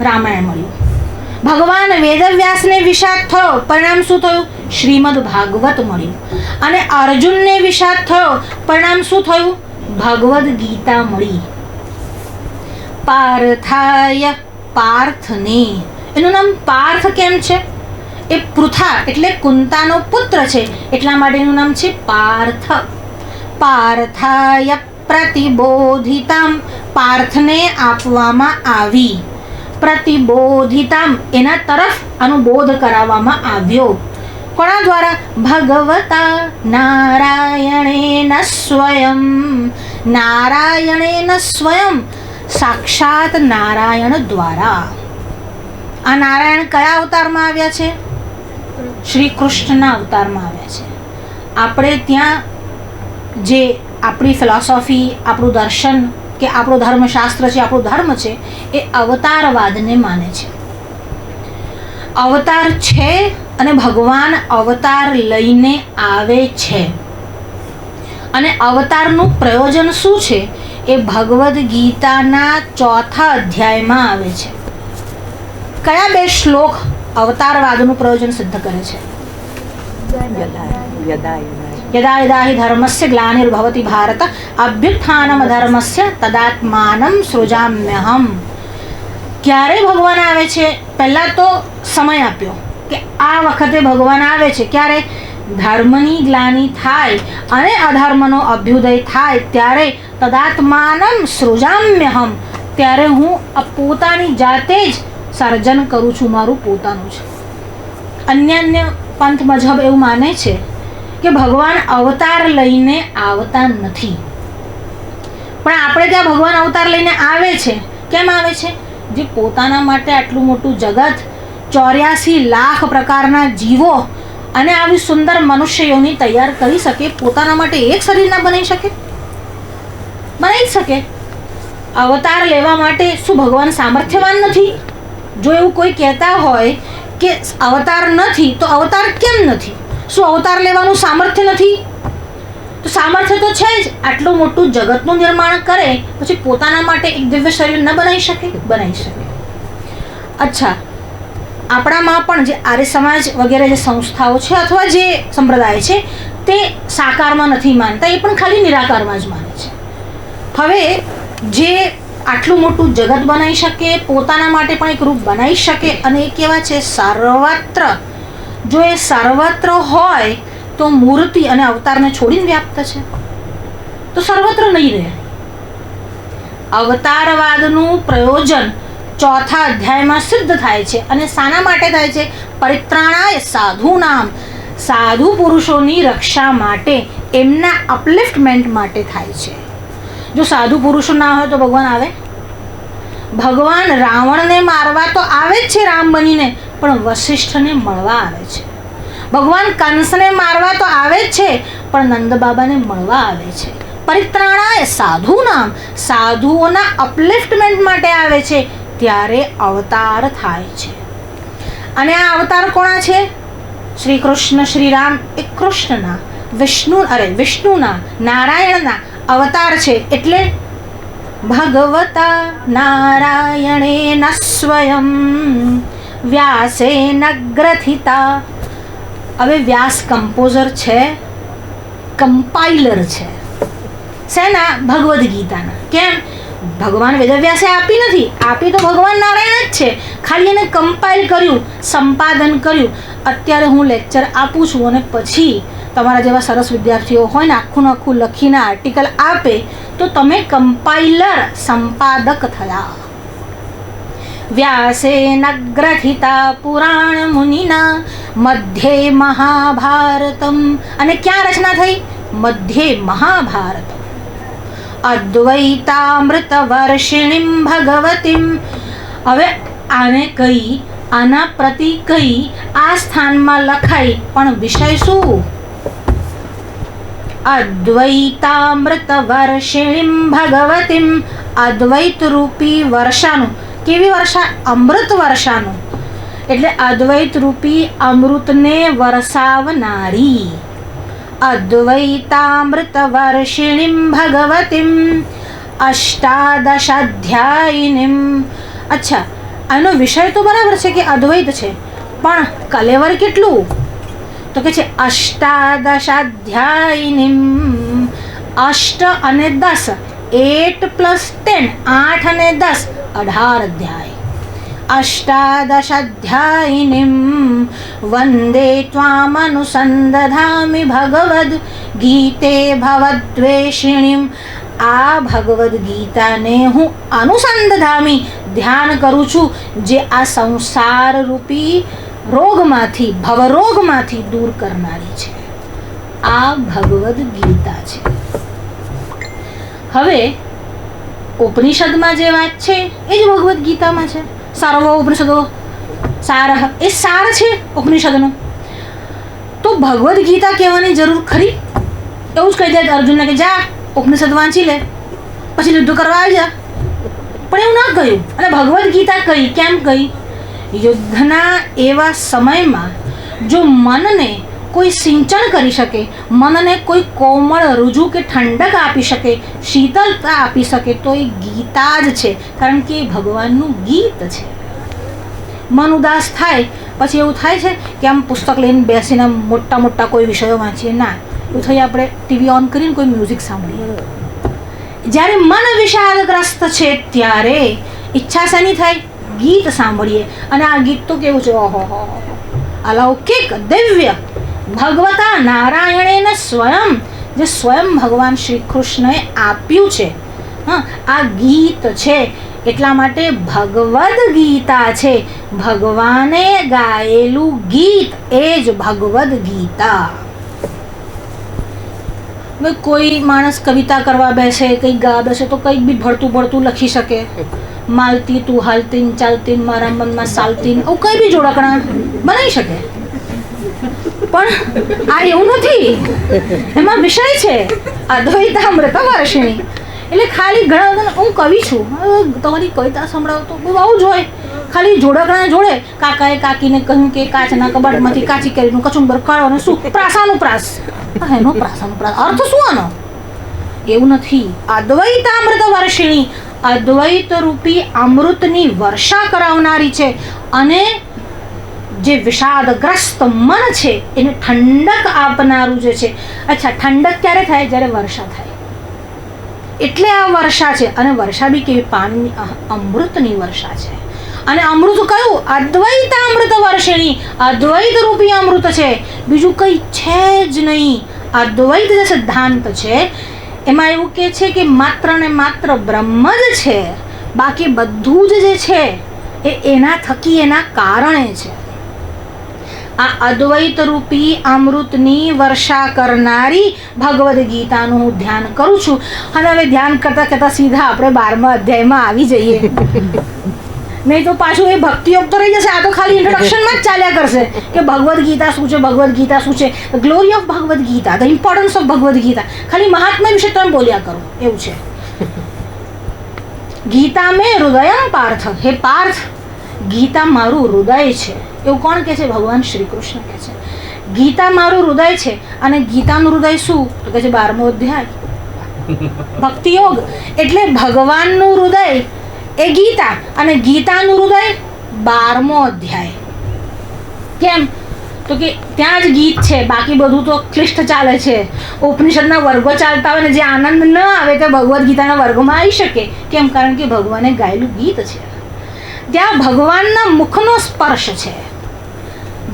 S1: રામાયણ મળ્યું. ભગવાન વેદવ્યાસને વિષાદ થયો, પરિણામ શું થયું? શ્રીમદ ભાગવત મળ્યું. અને અર્જુનને વિષાદ થયો, પરિણામ શું થયું? ભગવદ્ ગીતા મળી. પાર્થાય, પાર્થને. એનું નામ પાર્થ કેમ છે? એ પૃથા એટલે કુંતાનો પુત્ર છે, એટલા માટે એનું નામ છે પાર્થ. પાર્થાય પ્રતિબોધિતામ, પાર્થને આપવામાં આવી. પ્રતિબોધિતામ એના તરફ આનો બોધ કરાવવામાં આવ્યો. કોના દ્વારા? ભગવતા નારાયણેન સ્વયં. નારાયણેન સ્વયં, સાક્ષાત નારાયણ દ્વારા. આ નારાયણ કયા અવતારમાં આવ્યા છે? શ્રી કૃષ્ણના અવતારમાં આવ્યા છે. આપણે ત્યાં જે આપણી ફિલોસોફી, આપણું દર્શન કે આપણું ધર્મશાસ્ત્ર છે, આપણું ધર્મ છે, એ અવતારવાદને માને છે. અવતાર છે અને ભગવાન અવતાર લઈને આવે છે. અને અવતારનું પ્રયોજન શું છે એ ભગવદ્ ગીતાના 4થા અધ્યાયમાં આવે છે. કયા 2 શ્લોક અવતારવાદનું પ્રયોજન સિદ્ધ કરે છે? યદા યદા હિ ધર્મસ્ય ગ્લાનિર્ભવતિ ભારત અભ્યુત્થાનમ અધર્મસ્ય તદાત્માનમ સૃજામ્યહમ. ક્યારે ભગવાન આવે છે? પહેલાં તો સમય આપ્યો કે આ વખતે ભગવાન આવે છે. ક્યારે? ધર્મની ગ્લાનિ થાય અને અધર્મનો અભ્યુદય થાય ત્યારે તદાત્માનમ સૃજામ્યહમ, ત્યારે હું પોતાની જાતે જ સર્જન કરું છું, મારું પોતાનું છે. અન્ય પંથ મજહબ એવું માને છે કે ભગવાન અવતાર લઈને આવતા નથી. પણ આપણે ત્યાં ભગવાન અવતાર લઈને આવે છે. કેમ આવે છે? જે પોતાના માટે આટલું મોટું જગત, 84 લાખ પ્રકારના જીવો અને આવી સુંદર મનુષ્યોની તૈયાર કરી શકે, પોતાના માટે એક શરીર ના બનાવી શકે? બનાવી શકે. અવતાર લેવા માટે શું ભગવાન સામર્થ્યવાન નથી? જો એવું કોઈ કહેતા હોય કે અવતાર નથી, તો અવતાર કેમ નથી? શું અવતાર લેવાનું સામર્થ્ય નથી? તો સામર્થ્ય તો છે જ. આટલું મોટું જગતનું નિર્માણ કરે, પછી પોતાના માટે એક દિવ્ય શરીર ન બનાવી શકે? બનાવી શકે. અચ્છા, આપણામાં પણ જે આર્ય સમાજ વગેરે જે સંસ્થાઓ છે અથવા જે સંપ્રદાય છે તે સાકારમાં નથી માનતા, એ પણ ખાલી નિરાકારમાં જ માને છે. હવે જે આટલું મોટું જગત બનાવી શકે, પોતાના માટે પણ એક રૂપ બનાવી શકે, અને એ કેવા છે? સર્વત્ર. જો એ સર્વત્ર હોય તો મૂર્તિ અને અવતારને છોડીને વ્યાપ્ત છે, તો સર્વત્ર નહીં રહે. અવતારવાદનું પ્રયોજન 4થા અધ્યાયમાં સિદ્ધ થાય છે. અને શાના માટે થાય છે? પરિત્રાણાય સાધુનામ, સાધુ પુરુષોની રક્ષા માટે, એમના અપલિફ્ટમેન્ટ માટે થાય છે. જો સાધુ પુરુષો ના હોય તો ભગવાન આવે? ભગવાન રાવણને મારવા તો આવે જ છે રામ બનીને, પણ વશિષ્ઠને મળવા આવે છે. ભગવાન કંસને મારવા તો આવે જ છે, પણ નંદ બાબાને મળવા આવે છે. પરિત્રાણાય સાધુનામ, સાધુઓના અપલિફ્ટમેન્ટ માટે આવે છે, ત્યારે અવતાર થાય છે. અને આ અવતાર કોના છે? શ્રી કૃષ્ણ, શ્રી રામ એ કૃષ્ણના, વિષ્ણુના, નારાયણના અવતાર છે. એટલે ભગવતા નારાયણેન સ્વયં વ્યાસેન ગ્રથિતા. હવે વ્યાસ કમ્પોઝર છે, કમ્પાઇલર છે. શેના? ભગવદ્ ગીતાના. કેમ? ભગવાન વેદવ્યાસે આપી નથી, આપી તો ભગવાન નારાયણ જ છે, ખાલી એને કમ્પાઇલ કર્યું, સંપાદન કર્યું. અત્યારે હું લેક્ચર આપું છું અને પછી તમારા જેવા સરસ વિદ્યાર્થીઓ હોય ને આખું લખીને આર્ટિકલ આપે, તો તમે કમ્પાઇલર, સંપાદક થયા. વ્યાસેન ગ્રથિતા પુરાણ મુનિના મધ્યે મહાભારતમ. અને ક્યાં રચના થઈ? મધ્યે મહાભારતમ. અદ્વૈતામૃત વર્ષિણીમ ભગવતીમ. હવે આને કઈ, આના પ્રતિ કઈ આ સ્થાનમાં લખાઈ, પણ વિષય શું? અદ્વૈતામૃત વર્ષિણીમ ભગવતીમ. અદ્વૈત રૂપી વર્ષાનું. કેવી વર્ષા? અમૃત વર્ષાનું. એટલે અદ્વૈત રૂપી અમૃતને વરસાવનારી. અદ્વૈતામૃત વર્ષિણીમ ભગવતીમ અષ્ટાદશાધ્યાયિનીમ. અચ્છા, આનો વિષય તો બરાબર છે કે અદ્વૈત છે, પણ કલેવર કેટલું? તો કે છે અષ્ટાદશાધ્યાયિનીમ. અષ્ટ અને 10, 8 + 10, 8 અને 10, 18 અધ્યાય. અષ્ટાદશાધ્યાયિનીમ વંદે ત્વામનુસંદધામિ ભગવદ્ ગીતે ભવદ્વેષિણીમ. આ ભગવદ્ ગીતાને હું અનુસંધામી, ધ્યાન કરું છું, જે આ સંસાર રૂપી રોગમાંથી ભવરોગમાંથી દૂર કરનારી છે. આ ભગવદ્ ગીતા છે. હવે ઉપનિષદમાં જે વાત છે એ જ ભગવદ્ ગીતામાં છે. સર્વ ઉપનિષદો સાર એ સાર છે ઉપનિષદનો. તો ભગવદ્ ગીતા કહેવાની જરૂર ખરી? એવું જ કહી દે અર્જુનને કે જા ઉપનિષદ વાંચી લે પછી યુદ્ધ કરવા આવી જા. પણ એવું ના કહ્યું. અને ભગવદ્ ગીતા કહી કેમ કહી? યુદ્ધના એવા સમયમાં જો મનને કોઈ સિંચન કરી શકે, મનને કોઈ કોમળ રુજુ કે ઠંડક આપી શકે, શીતળતા આપી શકે તો એ ગીતા જ છે. કારણ કે એ ભગવાનનું ગીત છે. મન ઉદાસ થાય પછી એવું થાય છે કે આમ પુસ્તક લઈને બેસીને મોટા મોટા કોઈ વિષયો વાંચીએ. ના, એવું થઈ આપણે ટીવી ઓન કરીને કોઈ મ્યુઝિક સાંભળીએ. જ્યારે મન વિષાદગ્રસ્ત છે ત્યારે ઈચ્છા શેની થાય? ગીત સાંભળીએ. અને આ ગીત તો કેવું છે, ઓહો અલૌકિક દિવ્ય ભગવતા નારાયણેને સ્વયં, જે સ્વયં ભગવાન શ્રી કૃષ્ણએ આપ્યું છે. હા, આ ગીત છે એટલા માટે ભગવદ્ ગીતા છે. ભગવાને ગાયેલું ગીત એ જ ભગવદ્ ગીતા. હવે કોઈ માણસ કવિતા કરવા બેસે, કંઈક ગા બેસે તો કંઈક બી ભળતું ભળતું લખી શકે. માલતી તું હાલતી ચાલતી મારા મનમાં સાલતી, આવું કંઈ બી જોડકણા બનાવી શકે. પણ આ એવું નથી. એમાં વિષય છે અદ્વૈતામૃત વર્ષિણી. એટલે ખાલી ઘણા બધા હું કવિ છું, તમારી કવિતા સંભળાવો તો બહુ આવું જ હોય. ખાલી જોડકણા જોડે કાકાએ કાકીને કહ્યું કે કાચના કબાટમાંથી કાચી કેરીનું કચુંબર કાઢો અને શું પ્રાસાનું પ્રાસ. એનો પ્રાસાનું પ્રાસ અર્થ શું આનો? એવું નથી. અદ્વૈતામૃત વર્ષિણી, અદ્વૈત રૂપી અમૃતની વર્ષા કરાવનારી છે. અને જે વિષાદગ્રસ્ત મન છે એને ઠંડક આપનારું જે છે. અચ્છા, ઠંડક ક્યારે થાય? જ્યારે વર્ષા થાય. એટલે આ વર્ષા છે. અને વર્ષા બી કેવી? પાણીની અમૃતની વર્ષા છે. અને અમૃત કયું? અદ્વૈતામૃત વર્ષિણી. અદ્વૈત રૂપી અમૃત છે, બીજું કંઈ છે જ નહીં. અદ્વૈત જે સિદ્ધાંત છે એમાં એવું કે છે કે માત્ર ને માત્ર બ્રહ્મ જ છે. બાકી બધું જ જે છે એ એના થકી, એના કારણે છે. આ અદ્વૈત રૂપી અમૃતની વર્ષા કરનારી ભગવદ્ ગીતાનું હું ધ્યાન કરું છું. અને હવે ધ્યાન કરતાં કરતાં સીધા આપણે 12મા અધ્યાયમાં આવી જઈએ. નહીં તો પાછું એ ભક્તિયોગ તો રહી જશે. આ તો ખાલી ઇન્ટ્રોડક્શનમાં જ ચાલ્યા કરશે કે ભગવદ્ ગીતા શું છે, ભગવદ્ ગીતા શું છે, glory of Bhagavad Gita, the importance of Bhagavad Gita. ખાલી મહાત્મા વિશે તમે બોલ્યા કરો એવું છે. ગીતા મેં હૃદયમ પાર્થ. હે પાર્થ, ગીતા મારું હૃદય છે. એવું કોણ કહે છે? ભગવાન શ્રી કૃષ્ણ કહે છે ગીતા મારું હૃદય છે. અને ગીતાનું હૃદય શું? તો કહે છે 12મો અધ્યાય ભક્તિયોગ. એટલે ભગવાનનું હૃદય એ ગીતા અને ગીતાનું હૃદય 12મો અધ્યાય. કેમ? તો કે ત્યાં જ ગીત છે, બાકી બધું તો ક્લિષ્ટ ચાલે છે. ઉપનિષદના વર્ગો ચાલતા હોય ને જે આનંદ ન આવે તે ભગવદ્ ગીતાના વર્ગમાં આવી શકે. કેમ? કારણ કે ભગવાને ગાયેલું ગીત છે. ત્યાં ભગવાનના મુખનો સ્પર્શ છે.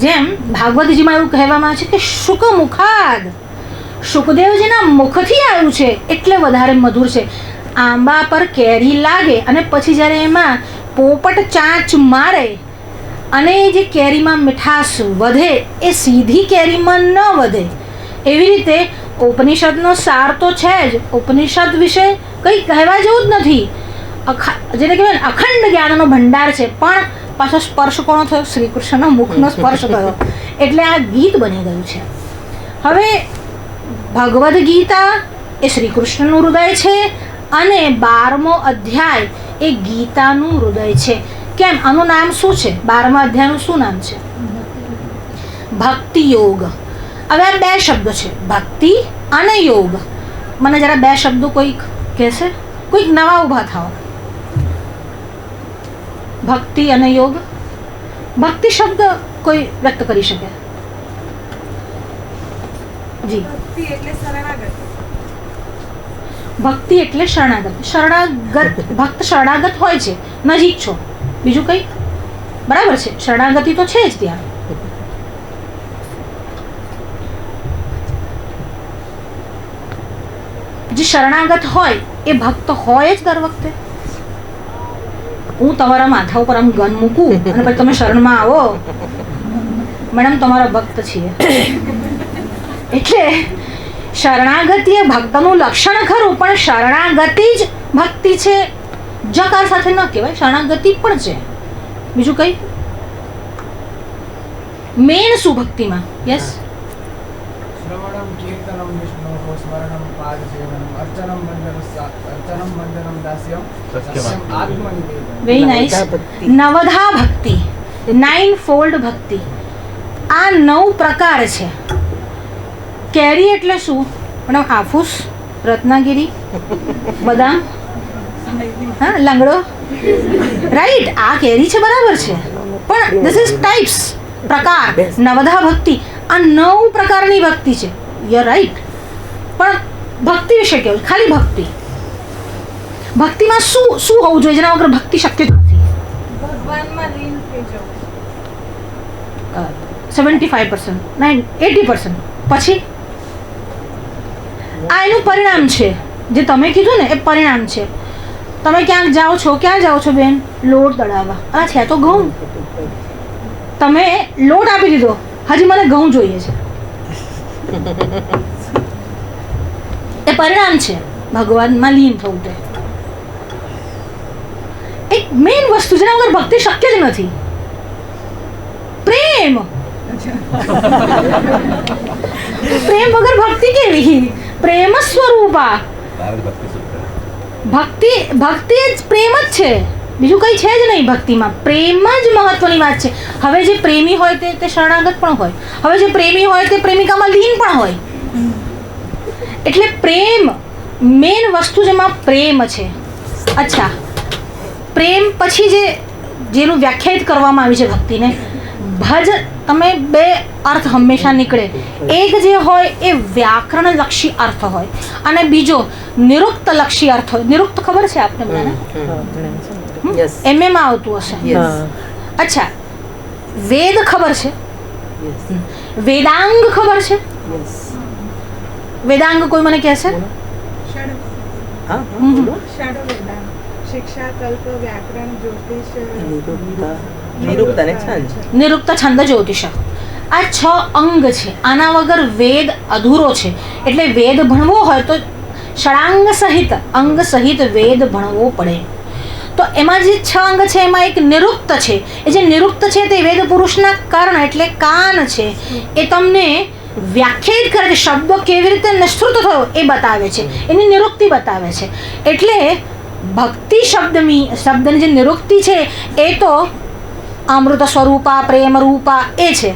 S1: જેમ ભાગવતજીમાં એવું કહેવામાં આવે છે કે શુક મુખાદ, શુકદેવજીના મુખથી આવ્યું છે એટલે વધારે મધુર છે. આંબા પર કેરી લાગે અને પછી જ્યારે એમાં પોપટ ચાંચ મારે અને જે કેરીમાં મીઠાશ વધે એ સીધી કેરીમાં ન વધે. એવી રીતે ઉપનિષદનો સાર તો છે જ. ઉપનિષદ વિશે કંઈ કહેવા જેવું જ નથી. જેને કહેવાય ને અખંડ જ્ઞાનનો ભંડાર છે. પણ પાછો સ્પર્શ કોનો થયો? શ્રી કૃષ્ણનો મુખનો સ્પર્શ થયો. એટલે આ ગીત બની ગયું છે. હવે ભગવદ્ ગીતા એ શ્રી કૃષ્ણનું હૃદય છે અને 12મો અધ્યાય એ ગીતાનું હૃદય છે. કેમ? આનું નામ શું છે? 12મા અધ્યાયનું શું નામ છે? ભક્તિ યોગ. હવે આ 2 શબ્દો છે, ભક્તિ અને યોગ. મને જરા 2 શબ્દો કોઈક કહેશે? કોઈક નવા ઊભા થાવ. ભક્તિ અને યોગ. ભક્તિ શબ્દ કોઈ વ્યક્ત કરી શકે? જી. ભક્તિ એટલે શરણાગત. શરણાગત ભક્ત શરણાગત હોય છે, નજીક છો. બીજું કંઈ? બરાબર છે, શરણાગતિ તો છે જ ત્યાં. જે શરણાગત હોય એ ભક્ત હોય જ દર વખતે. હું તમારા માથા ઉપર આમ ગન મૂકું અને પછી તમે શરણમાં આવો મેડમ તમારા ભક્ત છીએ એટલે શરણાગતિ એ ભક્તનું લક્ષણ ખરું, પણ શરણાગતિ જ ભક્તિ છે જકાર સાથે ન કહેવાય, શરણાગતિ પણ છે. બીજું કઈ મેન શું ભક્તિમાં? યસ,
S4: શ્રવણમ કીર્તનમ વિષ્ણોઃ સ્મરણમ પાદસેવનમ અર્ચનમ વંદનમ દાસ્યમ સત્યમ આત્મનિવેદનમ.
S1: Very nice. નવધા ભક્તિ, 9 ફોલ્ડ ભક્તિ. આ 9 પ્રકાર છે. કેરી એટલે શું? મેડમ હાફૂસ, રત્નાગીરી, બદામ, હા લંગડો, રાઈટ. આ કેરી છે, બરાબર છે, પણ ધીસ ઇઝ ટાઈપ્સ, પ્રકાર. નવધા ભક્તિ આ 9 પ્રકારની ભક્તિ છે. You right. પણ ભક્તિ વિશે કેવું? ખાલી ભક્તિ. ભક્તિમાં શું શું હોવું જોઈએ જેના વગર ભક્તિ શક્ય જ નથી?
S2: ભગવાનમાં લીન થઈ જવું.
S1: 75%, 80%. પછી આ એનું પરિણામ છે. જે તમે કીધું ને એ પરિણામ છે. તમે ક્યાંક જાઓ છો, ક્યાં જાઓ છો બેન? લોટ દળાવવા. આ છે તો ઘઉં. તમે લોટ આપી દીધો, હજી મને ઘઉં જોઈએ છે. એ પરિણામ છે ભગવાનમાં લીન થવું. તે એક મેઇન વસ્તુ જેના વગર ભક્તિ શક્ય જ નથી. પ્રેમ. પ્રેમ વગર ભક્તિ કેવી? પ્રેમ સ્વરૂપા. ભક્તિ ભક્તિ જ પ્રેમ જ છે, બીજું કંઈ છે જ નહીં ભક્તિમાં. પ્રેમ જ મહત્વની વાત છે. હવે જે પ્રેમી હોય તે શરણાગત પણ હોય, હવે જે પ્રેમી હોય તે પ્રેમિકામાં લીન પણ હોય. એટલે પ્રેમ મેન વસ્તુ જેમાં પ્રેમ છે. અચ્છા, પ્રેમ પછી જેનું વ્યાખ્યાયિત કરવામાં આવી છે ભક્તિને, ભજ. તમે 2 અર્થ હંમેશા નીકળે. એક જે હોય એ વ્યાકરણલક્ષી અર્થ હોય અને બીજો નિરુક્તલક્ષી અર્થ હોય. નિરુક્ત ખબર છે આપને બધાને? એમએમાં આવતું હશે. અચ્છા, વેદ ખબર છે? વેદાંગ ખબર છે? વેદાંગ કોઈ મને કહેશે?
S2: ષડ વેદાંગ, શિક્ષા, કલ્પ, વ્યાકરણ, જ્યોતિષ,
S1: નિરુક્ત, છંદ, જ્યોતિષ. આ 6 અંગ છે. આના વગર વેદ અધૂરો છે. એટલે વેદ ભણવો હોય તો ષડાંગ સહિત, અંગ સહિત વેદ ભણવો પડે. તો એમાં જે 6 અંગ છે એમાં એક નિરુક્ત છે. એ જે નિરુક્ત છે તે વેદ પુરુષના કર્ણ એટલે કાન છે. એ તમને વ્યાખ્યાયિત કરે છે. શબ્દો કેવી રીતે નિશ્રુત થયો એ બતાવે છે, એની નિરુક્તિ બતાવે છે. એટલે ભક્તિ શબ્દની જે નિરુક્તિ છે એ તો અમૃત સ્વરૂપા, પ્રેમ રૂપા એ છે,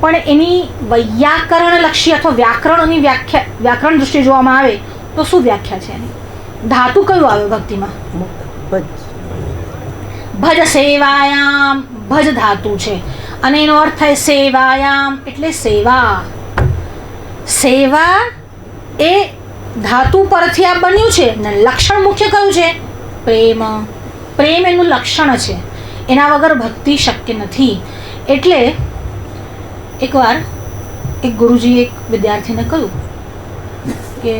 S1: પણ એની વૈયાકરણલક્ષી અથવા વ્યાકરણની વ્યાકરણ દૃષ્ટિએ જોવામાં આવે તો શું વ્યાખ્યા છે એની? ધાતુ કયું આવે ભક્તિમાં? ભજ સેવાયામ. ભજ ધાતુ છે અને એનો અર્થ થાય સેવાયામ એટલે સેવા. સેવા એ ધાતુ પરથી આ બન્યું છે ને લક્ષણ મુખ્ય કયું છે? પ્રેમ. પ્રેમ એનું લક્ષણ છે. એના વગર ભક્તિ શક્ય નથી. એટલે એકવાર એક ગુરુજીએ એક વિદ્યાર્થીને કહ્યું કે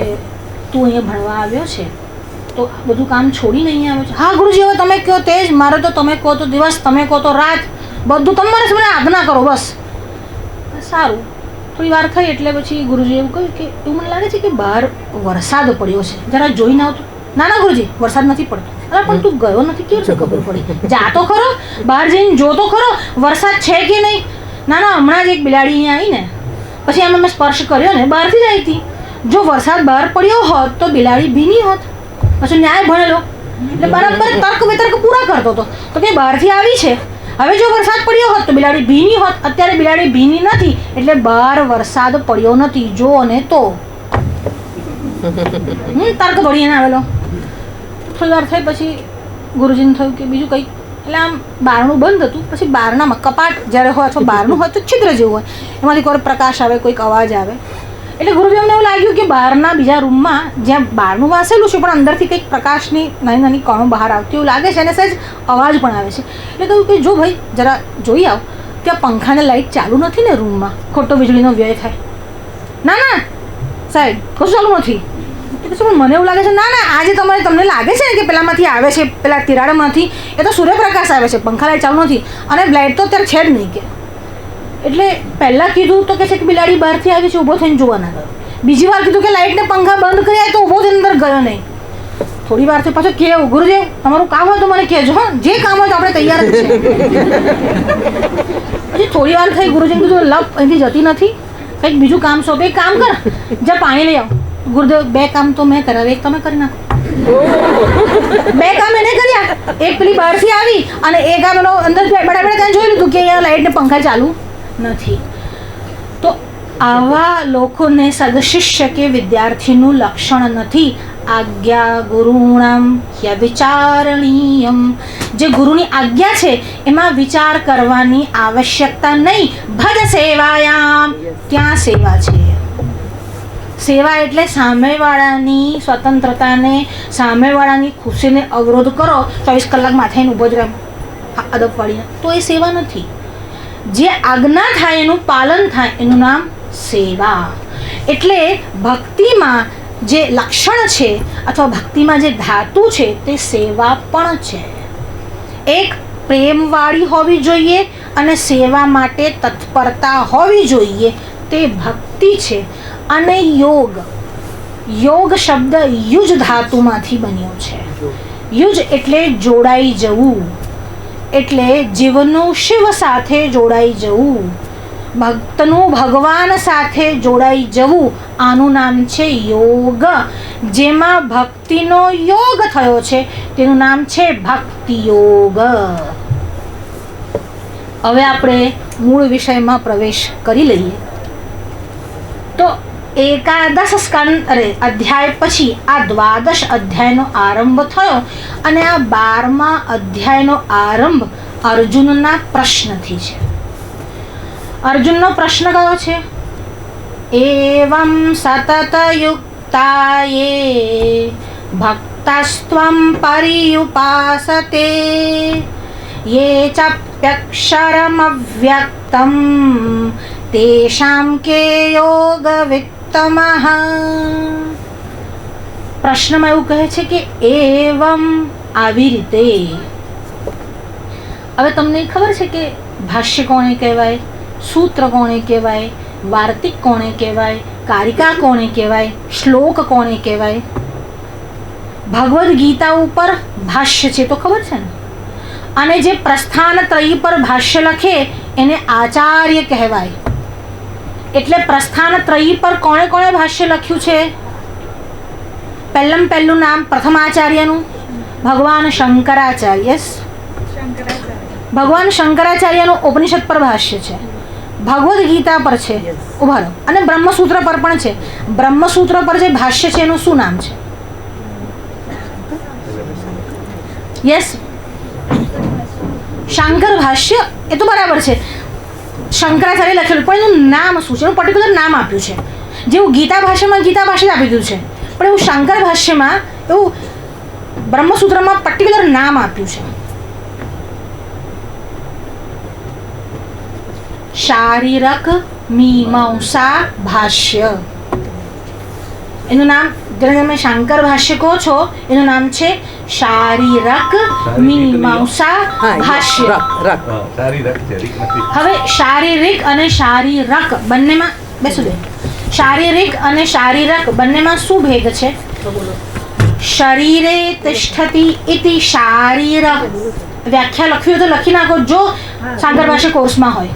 S1: તું અહીંયા ભણવા આવ્યો છે તો આ બધું કામ છોડીને અહીંયા આવ્યો છે? હા ગુરુજી, હવે તમે કહો તે જ. મારે તો તમે કહો તો દિવસ, તમે કહો તો રાત, બધું તમારે મને આજ્ઞા કરો બસ. સારું. થોડી વાર થઈ એટલે પછી ગુરુજીએ એવું કહ્યું કે એવું મને લાગે છે કે બહાર વરસાદ પડ્યો છે, જરા જોઈને આવતો. ના ના ગુરુજી, વરસાદ નથી પડતો. અરે પણ તું ગયો નથી, કેવી રીતે ખબર પડી? જા તો ખરો, બહાર જઈને જો તો ખરો વરસાદ છે કે નહીં. ના ના, હમણાં જ એક બિલાડી અહીંયા આવી ને, પછી એમાં મેં સ્પર્શ કર્યો ને, બહારથી જ આવી હતી. જો વરસાદ બહાર પડ્યો હોત તો બિલાડી ભીની હોત. પછી ન્યાય ભણેલો એટલે બરાબર તર્ક વિતર્ક પૂરા કરતો હતો. તો કે બહારથી આવી છે, હવે જો વરસાદ પડ્યો હોત તો બિલાડી ભીની હોત. અત્યારે બિલાડી ભીની નથી એટલે બહાર વરસાદ પડ્યો નથી. જો ને તો તર્ક ભળીને આવેલો. થોડી વાર થઈ પછી ગુરુજીને થયું કે બીજું કંઈક. એટલે આમ બારણું બંધ હતું. પછી બારણામાં કપાટ જ્યારે હોય અથવા બારણું હોય તો છિદ્ર જેવું હોય, એમાંથી કોઈ પ્રકાશ આવે, કોઈક અવાજ આવે. એટલે ગુરુજી અમને એવું લાગ્યું કે બહારના બીજા રૂમમાં જ્યાં બારણું વાસેલું છે પણ અંદરથી કંઈક પ્રકાશની નાની નાની કણો બહાર આવતી એવું લાગે છે અને સહેજ અવાજ પણ આવે છે. એટલે કહ્યું કે જો ભાઈ જરા જોઈ આવ, ત્યાં પંખાને લાઇટ ચાલુ નથી ને રૂમમાં, ખોટો વીજળીનો વ્યય થાય. ના ના સાહેબ, કશું ચાલુ નથી. પણ મને એવું લાગે છે ના ના આજે તમને લાગે છે ને કે પેલામાંથી આવે છે, પેલા તિરાડમાંથી, એ તો સૂર્યપ્રકાશ આવે છે, પંખા લાઇટ ચાલુ નથી અને લાઇટ તો અત્યારે છે જ નહીં. કે એટલે પહેલાં કીધું તો કે છે કે બિલાડી બહારથી આવી છે, ઊભો થઈને જોવા ના ગયો. બીજી વાર કીધું કે લાઇટને પંખા બંધ કર્યા તો ઊભો થઈને અંદર ગયો નહીં. થોડી વારથી પાછો કેવું, ગુરુદેવ તમારું કામ હોય તો મને કહેજો, હા જે કામ હોય તો આપણે તૈયાર જ છે. પછી થોડી વાર થઈ, ગુરુજીને કીધું લપ અહીંથી જતી નથી, કંઈક બીજું કામ સોંપે, એક કામ કર, જા પાણી લઈ આવ. ગુરુદેવ 2 કામ તો મેં કરાવે, એક તમે કરી નાખો. 2 કામ એને કર્યા, એક પેલી બહારથી આવી અને એક આ પેલો અંદર બરાબર ત્યાં જોઈ લીધું કે અહીંયા લાઇટ ને પંખા ચાલુ નથી. તો આવા લોકોને સદશિષ્ય કે વિદ્યાર્થીનું લક્ષણ નથી. આજ્ઞા ગુરુણામ વિચારણીયમ, જે ગુરુની આજ્ઞા છે એમાં વિચાર કરવાની આવશ્યકતા નહીં. ભજ સેવાયામ, ત્યાં સેવા છે. સેવા એટલે સામેવાળાની સ્વતંત્રતાને, સામેવાળાની ખુશીને અવરોધ કરો, 24 કલાક માથાઈને ઊભો જ રહે અદબ પાડીને, તો એ સેવા નથી. જે આજ્ઞા થાય એનું પાલન થાય એનું નામ સેવા. એટલે ભક્તિમાં જે લક્ષણ છે અથવા ભક્તિમાં જે ધાતુ છે તે સેવા પણ છે. એક પ્રેમવાળી હોવી જોઈએ અને સેવા માટે તત્પરતા હોવી જોઈએ, તે ભક્તિ છે. અને યોગ, યોગ શબ્દ યુજ ધાતુમાંથી બન્યો છે. યુજ એટલે જોડાઈ જવું, એટલે જીવનું શિવ સાથે જોડાઈ જવું, ભક્તનું ભગવાન સાથે જોડાઈ જવું, આનું નામ છે યોગ. જેમાં ભક્તિનો યોગ થયો છે તેનું નામ છે ભક્તિ યોગ. હવે આપણે મૂળ વિષયમાં પ્રવેશ કરી લઈએ. તો એકાદશ અધ્યાય પછી આ 12 અધ્યાયનો આરંભ થયો અને આ 12મા અધ્યાયનો આરંભ અર્જુનના પ્રશ્નથી છે. અર્જુનનો પ્રશ્ન કયો છે? એવં સતત યુક્તાયે ભક્તસ્ત્વં પર્યુપાસતે યે ચાપ્યક્ષરમવ્યક્તં તેષાં કે યોગવિત્તમઃ. પ્રશ્નમાં એવું કહે છે કે એવમ, આવી રીતે. હવે તમને ખબર છે કે ભાષ્ય કોને કહેવાય, સૂત્ર કોને કહેવાય, વાર્તિક કોને કહેવાય, કારિકા કોને કહેવાય, શ્લોક કોને કહેવાય? ભગવદ્ ગીતા ઉપર ભાષ્ય છે તો ખબર છે ને. અને જે પ્રસ્થાન ત્રયી પર ભાષ્ય લખે એને આચાર્ય કહેવાય. એટલે પ્રસ્થાન ત્રયી પર કોણે કોણે ભાષ્ય લખ્યું છે? પહેલું નામ પ્રથમાચાર્યનું ભગવાન શંકરાચાર્ય. ભગવાન શંકરાચાર્યનું ઉપનિષદ પર ભાષ્ય છે, ભગવદ્ ગીતા પર છે, ઉભા રહો, અને બ્રહ્મસૂત્ર પર પણ છે. બ્રહ્મસૂત્ર પર જે ભાષ્ય છે એનું શું નામ છે? યસ, શાંકર ભાષ્ય. એ તો બરાબર છે, શંકરાચાર્ય લખેલું, પણ એનું નામ શું છે? એનું પર્ટિક્યુલર નામ આપ્યું છે. જેવું ગીતા ભાષ્યમાં ગીતા ભાષ્ય આપી દીધું છે, પણ એવું શંકર ભાષ્યમાં, એવું બ્રહ્મસૂત્રમાં પર્ટિક્યુલર નામ આપ્યું છે. શારીરક મીમાંસા ભાષ્ય, એનું નામ, જેને તમે શાંકર ભાષ્ય કહો છો, એનું નામ છે શારીરક મીમાંસા ભાષ્ય. હવે શારીરિક અને શારીરક બંનેમાં બેસું દે. શારીરિક અને શારીરક બંનેમાં શું ભેદ છે? શરીરે તિષ્ઠતિ ઇતિ શારીરક. વ્યાખ્યા લખવી હોય તો લખી નાખો જો શાંકર ભાષ્ય કોર્સમાં હોય.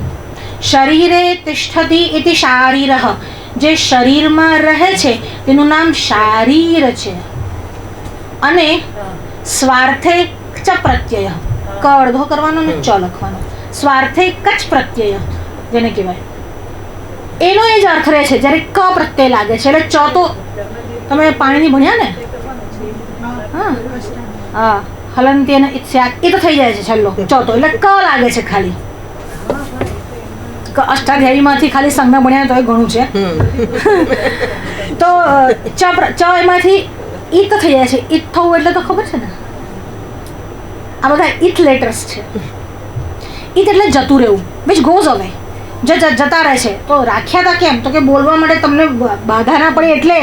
S1: શરીરે તિષ્ઠતિ ઇતિ શારીરઃ, જે શરીરમાં રહે છે તેનું નામ શારીર છે. અને સ્વાર્થે ચ પ્રત્યય, ક અડધો કરવાનો ને ચ લખવાનો, સ્વાર્થે કચ પ્રત્યય જેને કહેવાય, એનો એ જ અર્થ રહે છે જ્યારે ક પ્રત્યય લાગે છે. એટલે ચ તો તમે પાણીની ભણ્યા ને, હા હા, હલંતી અને ઇત્સ્યાત, એ તો થઈ જાય છે છેલ્લો ચ તો, એટલે ક લાગે છે ખાલી. અષ્ટાધ્યાયીમાંથી ખાલી સંજ્ઞા ભણ્યા તો એ ઘણું છે. તો ચ એમાંથી ઈત થઈ જાય છે. ઈત થવું એટલે તો ખબર છે ને, આ બધા ઈત લેટર્સ છે. ઈત એટલે જતું રહેવું, વિચ ગોઝ અવે, જે જતા રહે છે. તો રાખ્યા હતા કેમ? તો કે બોલવા માટે તમને બાધા ના પડે, એટલે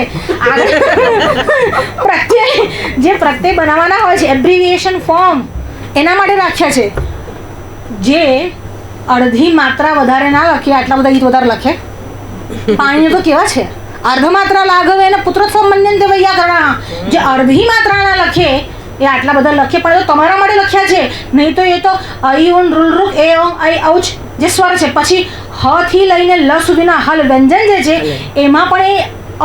S1: પ્રત્યય, જે પ્રત્યય બનાવવાના હોય છે, એબ્રિવિએશન ફોર્મ, એના માટે રાખ્યા છે. જે અડધી માત્રા વધારે ના લખીએ, આટલા બધા ગીત વધારે લખે. પાણીને તો કેવા છે, અર્ધમાત્રા લાઘવે અને પુત્રોત્સવ મન્યંતે વૈયાકરણા. જે અડધી માત્રા ના લખે એ આટલા બધા લખે, પણ એ તો તમારા માટે લખ્યા છે. નહીં તો એ તો અઈ ઉન રૂલ રૂક એ ઓંગ અઈ ઔચ જે સ્વર છે, પછી હ થી લઈને લ સુધીના હલ વ્યંજન જે છે એમાં પણ એ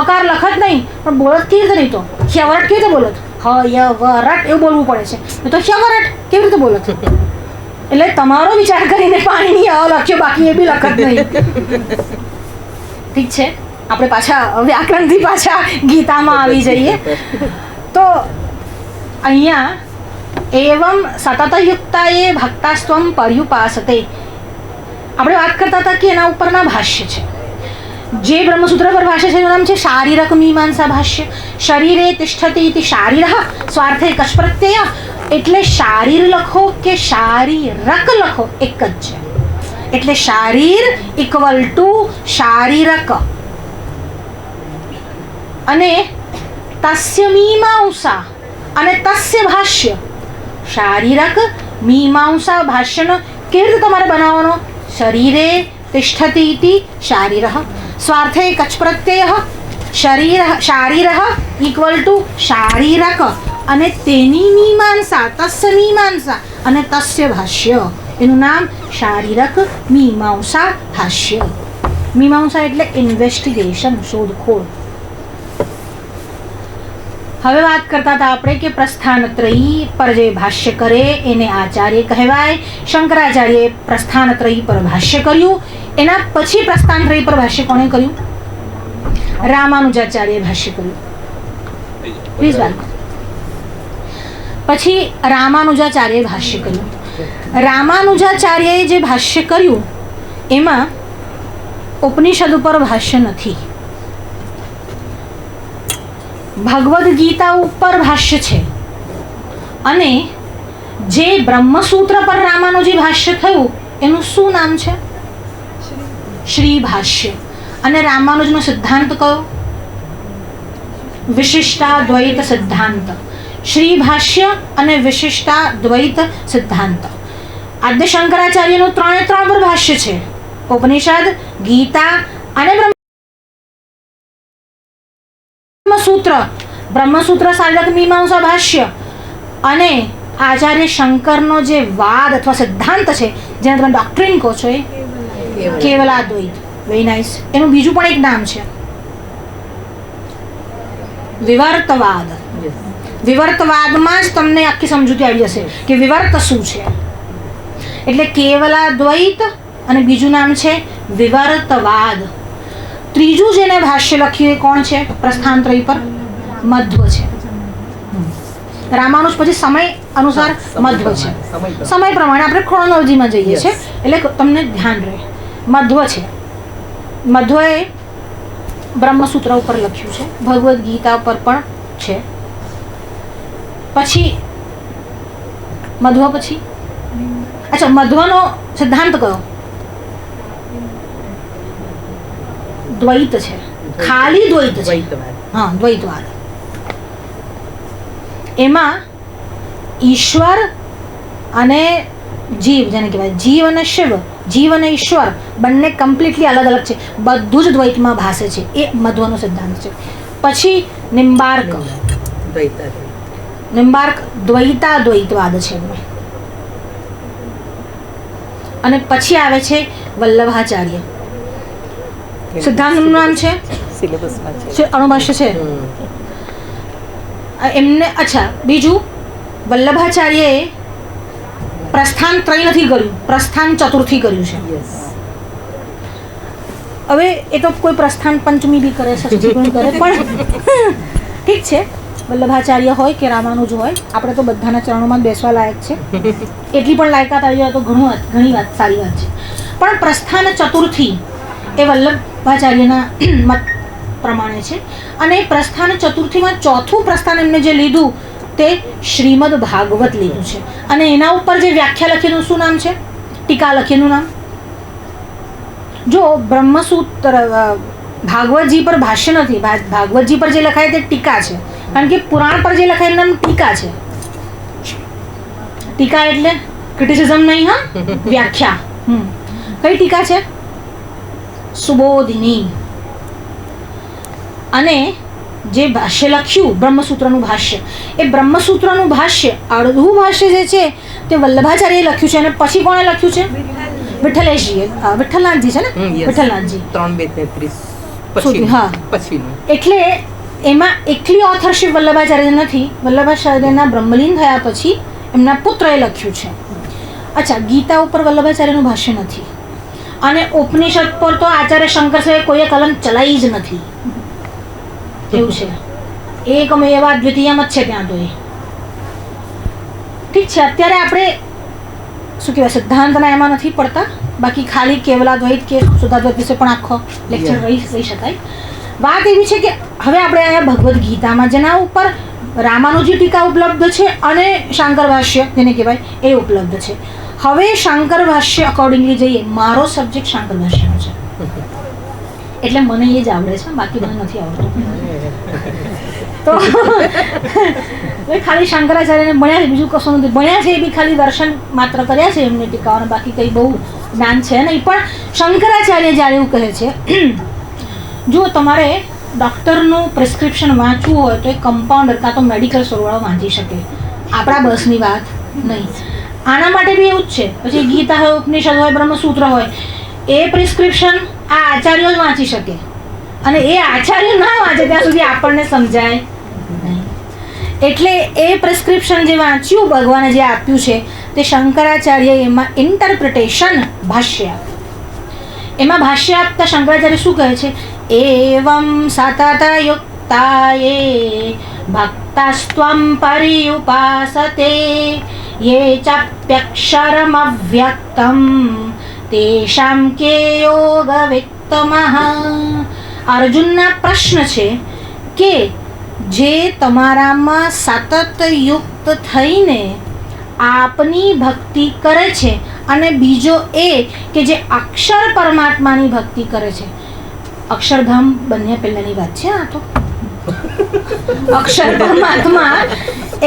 S1: અકાર લખત નહીં, પણ બોલત કેવી રીતે? નહીં તો ખ્યવરટ કેવી રીતે બોલત? હ ય વ રટ એવું બોલવું પડે છે. નહીં તો ખ્યવરટ કેવી રીતે બોલત? એટલે તમારો વિચાર કરીને પાણીની અ લખ્યો, બાકી એ બી લખત નહીં. ઠીક છે, આપણે પાછા વ્યાકરણથી પાછા ગીતામાં આવી જઈએ. તો અહીંયા એવમ સતતયુક્તાએ ભક્તાસ્ત્વમ પર્યુપાસતે, આપણે વાત કરતા હતા કે એના ઉપરના ભાષ્ય છે. જે બ્રહ્મસૂત્ર પર ભાષ્ય છે એનું નામ છે શારીરક મીમાંસા ભાષ્ય. શરીરે તિષ્ઠતિ ઇતિ શારીરઃ સ્વાર્થે કચ્છ પ્રત્યય. એટલે શારીર લખો કે શારીરક લખો એક જ છે. એટલે શારીર ઇક્વલ ટુ શારીરક, અને તસ્ય મીમાંસા અને તસ્ય ભાષ્ય. શારીરક મીમાંસા ભાષ્યનો કેવી રીતે તમારે બનાવવાનો? શરીરે તિષ્ઠતિ ઇતિ શારીરઃ સ્વાર્થે કચ્છ પ્રત્યય શારીરઃ ઇક્વલ ટુ શારીરક, અને તેની મીમાંસા તસ્ય મીમાંસા અને તસ્ય ભાષ્ય. એનું નામ શારીરક મીમાંસા ભાષ્ય. મીમાંસા એટલે ઇન્વેસ્ટિગેશન, શોધખોળ. હવે વાત કરતા હતા આપણે કે પ્રસ્થાનત્રયી પર જે ભાષ્ય કરે એને આચાર્ય કહેવાય. શંકરાચાર્યએ પ્રસ્થાનત્રયી પર ભાષ્ય કર્યું. એના પછી પ્રસ્થાનત્રયી પર ભાષ્ય કોણે કર્યું? રામાનુજાચાર્યએ ભાષ્ય કર્યું. પ્લીઝ બાળકો. પછી રામાનુજાચાર્યએ ભાષ્ય કર્યું. રામાનુજાચાર્યએ જે ભાષ્ય કર્યું એમાં ઉપનિષદ ઉપર ભાષ્ય નથી, ભગવદ્ ગીતા ઉપર ભાષ્ય છે. અને જે બ્રહ્મસૂત્ર પર રામાનુજી ભાષ્ય થયું એનું શું નામ છે? શ્રી ભાષ્ય. અને રામાનુજનો સિદ્ધાંત કયો? વિશિષ્ટાદ્વૈત સિદ્ધાંત. શ્રી ભાષ્ય અને વિશિષ્ટાદ્વૈત સિદ્ધાંત. આદ્ય શંકરાચાર્યનું 3 પર ભાષ્ય છે, ઉપનિષદ, ગીતા અને બ્રહ્મસૂત્ર શારીરક મીમાંસા ભાષ્ય. અને આચાર્ય શંકરનો જે વાદ અથવા સિદ્ધાંત છે જેને તમે ડોક્ટ્રિન કહો છો એ કેવલાદ્વૈત. Very nice. એનું બીજું પણ એક નામ છે વિવર્તવાદ. વિવર્તવાદમાં જ તમને આખી સમજૂતી આવી જશે કે વિવર્ત શું છે. એટલે કેવલાદ્વૈત અને બીજું નામ છે વિવર્તવાદ. ત્રીજું જેને ભાષ્ય લખ્યું એ કોણ છે પ્રસ્થાનત્રયી પર? મધ્વ છે. રામાનુજ પછી સમય અનુસાર મધ્વ છે. સમય પ્રમાણે આપણે ક્રોનોલોજીમાં જઈએ છીએ એટલે તમને ધ્યાન રહે. મધ્વ છે. મધ્વએ બ્રહ્મસૂત્ર ઉપર લખ્યું છે, ભગવદ્ ગીતા ઉપર પણ છે. પછી મધ્વ પછી અચ્છા મધ્વનો સિદ્ધાંત કયો? દ્વૈત છે, ખાલી દ્વૈત છે. હા, દ્વૈતવાદ. એમાં ઈશ્વર અને જીવ, જેને કહેવાય જીવ અને શિવ, જીવ અને ઈશ્વર બંને કમ્પ્લીટલી અલગ અલગ છે, બધું જ દ્વૈતમાં ભાસે છે. એ મધ્વનો સિદ્ધાંત છે. પછી નિમ્બાર્ક દ્વૈતાદ્વૈતવાદ છે. અને પછી આવે છે વલ્લભાચાર્ય. સિદ્ધાંતનું નામ છે અણુભાષ્ય છે એમને. અચ્છા, બીજું વલ્લભાચાર્યએ પ્રસ્થાન ત્રય નથી કર્યું, પ્રસ્થાન ચતુર્થી કર્યું છે. હવે એ તો કોઈ પ્રસ્થાન પંચમી બી કરે, ષષ્ઠી પણ કરે, પણ ઠીક છે. વલ્લભાચાર્ય હોય કે રામાનુજ હોય, આપણે તો બધાના ચરણોમાં બેસવા લાયક છે. એટલી પણ લાયકાત આવી જાય તો ઘણી વાત સારી વાત છે. પણ પ્રસ્થાન ચતુર્થી એ વલ્લભાચાર્યના મત પ્રમાણે છે. અને પ્રસ્થાન ચતુર્થીમાં ચોથું પ્રસ્થાન એમને જે લીધું તે શ્રીમદ ભાગવત લીધું છે. અને એના ઉપર જે વ્યાખ્યા લખીનું શું નામ છે? ટીકા લખીનું નામ. જો બ્રહ્મસૂત્ર ભાગવતજી પર ભાષ્ય નથી, ભાગવતજી પર જે લખાય તે ટીકા છે. કારણ કે પુરાણ પર જે લખાય એનું નામ ટીકા છે. ટીકા એટલે ક્રિટિસિઝમ નહીં, હા, વ્યાખ્યા. કઈ ટીકા છે? સુબોધિની. અને જે ભાષ્ય લખ્યું બ્રહ્મસૂત્રનું ભાષ્ય, એ બ્રહ્મસૂત્રનું ભાષ્ય અડધું ભાષ્ય જે છે તે વલ્લભાચાર્યએ લખ્યું છે અને પછી કોણે લખ્યું છે? વિઠ્ઠલેશજીએ. વિઠ્ઠલનાથજી છે ને? વિઠ્ઠલનાથજી
S5: 3:32
S1: સુધી. હા,
S5: પછીનું.
S1: એટલે એમાં એકલી ઓથરશીપ વલ્લભાચાર્ય નથી. વલ્લભાચાર્યના બ્રહ્મલીન થયા પછી એમના પુત્રએ લખ્યું છે. અચ્છા, ગીતા ઉપર વલ્લભાચાર્યનું ભાષ્ય નથી અને ઉપનિષદ પર તો આચાર્ય શંકર સાહેબ કોઈએ કલમ ચલાવી જ નથી. એવું છે. એકમેવા દ્વિતીયમ જ છે ત્યાં તો. એ ઠીક છે. અત્યારે આપણે શું કહેવાય સિદ્ધાંતના એમાં નથી પડતા. બાકી ખાલી કેવલાદ્વૈત કે શુદ્ધાદ્વૈત વિશે પણ આખો લેક્ચર કહી શકાય. વાત એવી છે કે હવે આપણે અહીંયા ભગવદ્ ગીતામાં જેના ઉપર રામાનુજી ટીકા ઉપલબ્ધ છે અને શાંકર ભાષ્ય જેને કહેવાય એ ઉપલબ્ધ છે. હવે શાંકર ભાષ્ય અકોર્ડિંગલી જઈએ. મારો સબ્જેક્ટ શાંકર ભાષ્યનો છે એટલે મને એ જ આવડે છે, બાકી મને નથી આવડતું. તો ખાલી શંકરાચાર્યને ભણ્યા છે, બીજું કશું નથી ભણ્યા છે. એ બી ખાલી દર્શન માત્ર કર્યા છે એમની ટીકાઓને, બાકી કંઈ બહુ જ્ઞાન છે નહીં. પણ શંકરાચાર્ય જ્યારે એવું કહે છે, જો તમારે ડૉક્ટરનું પ્રિસ્ક્રિપ્શન વાંચવું હોય તો એ કમ્પાઉન્ડર કાં તો મેડિકલ સ્ટોરવાળો વાંચી શકે, આપણા બસની વાત નહીં. આના માટે બી એવું જ છે. પછી ગીતા હોય, ઉપનિષદ હોય, બ્રહ્મસૂત્ર હોય, એ પ્રિસ્ક્રિપ્શન આ આચાર્યો જ વાંચી શકે અને એ આચાર્ય ના વાંચે ત્યાં સુધી આપણને સમજાય નહીં. એટલે એ પ્રિસ્ક્રિપ્શન જે વાંચ્યું ભગવાને જે આપ્યું છે તે શંકરાચાર્ય એમાં ઇન્ટરપ્રિટેશન ભાષ્ય આપ્યું. એમાં ભાષ્ય આપતા શંકરાચાર્ય શું કહે છે? એવમ સતતયુક્તાયે ભક્તસ્ત્વં પર્યુપાસતે યે ચાપ્યક્ષરમવ્યક્તમ તેષાં કે યોગવિત્તમઃ. અર્જુનના પ્રશ્ન છે કે જે તમારામાં સતત યુક્ત થઈને આપની ભક્તિ કરે છે અને બીજો એ કે જે અક્ષર પરમાત્માની ભક્તિ કરે છે. અક્ષરધામ બન્યા પહેલાની વાત છે આ તો. અક્ષર પરમાત્મા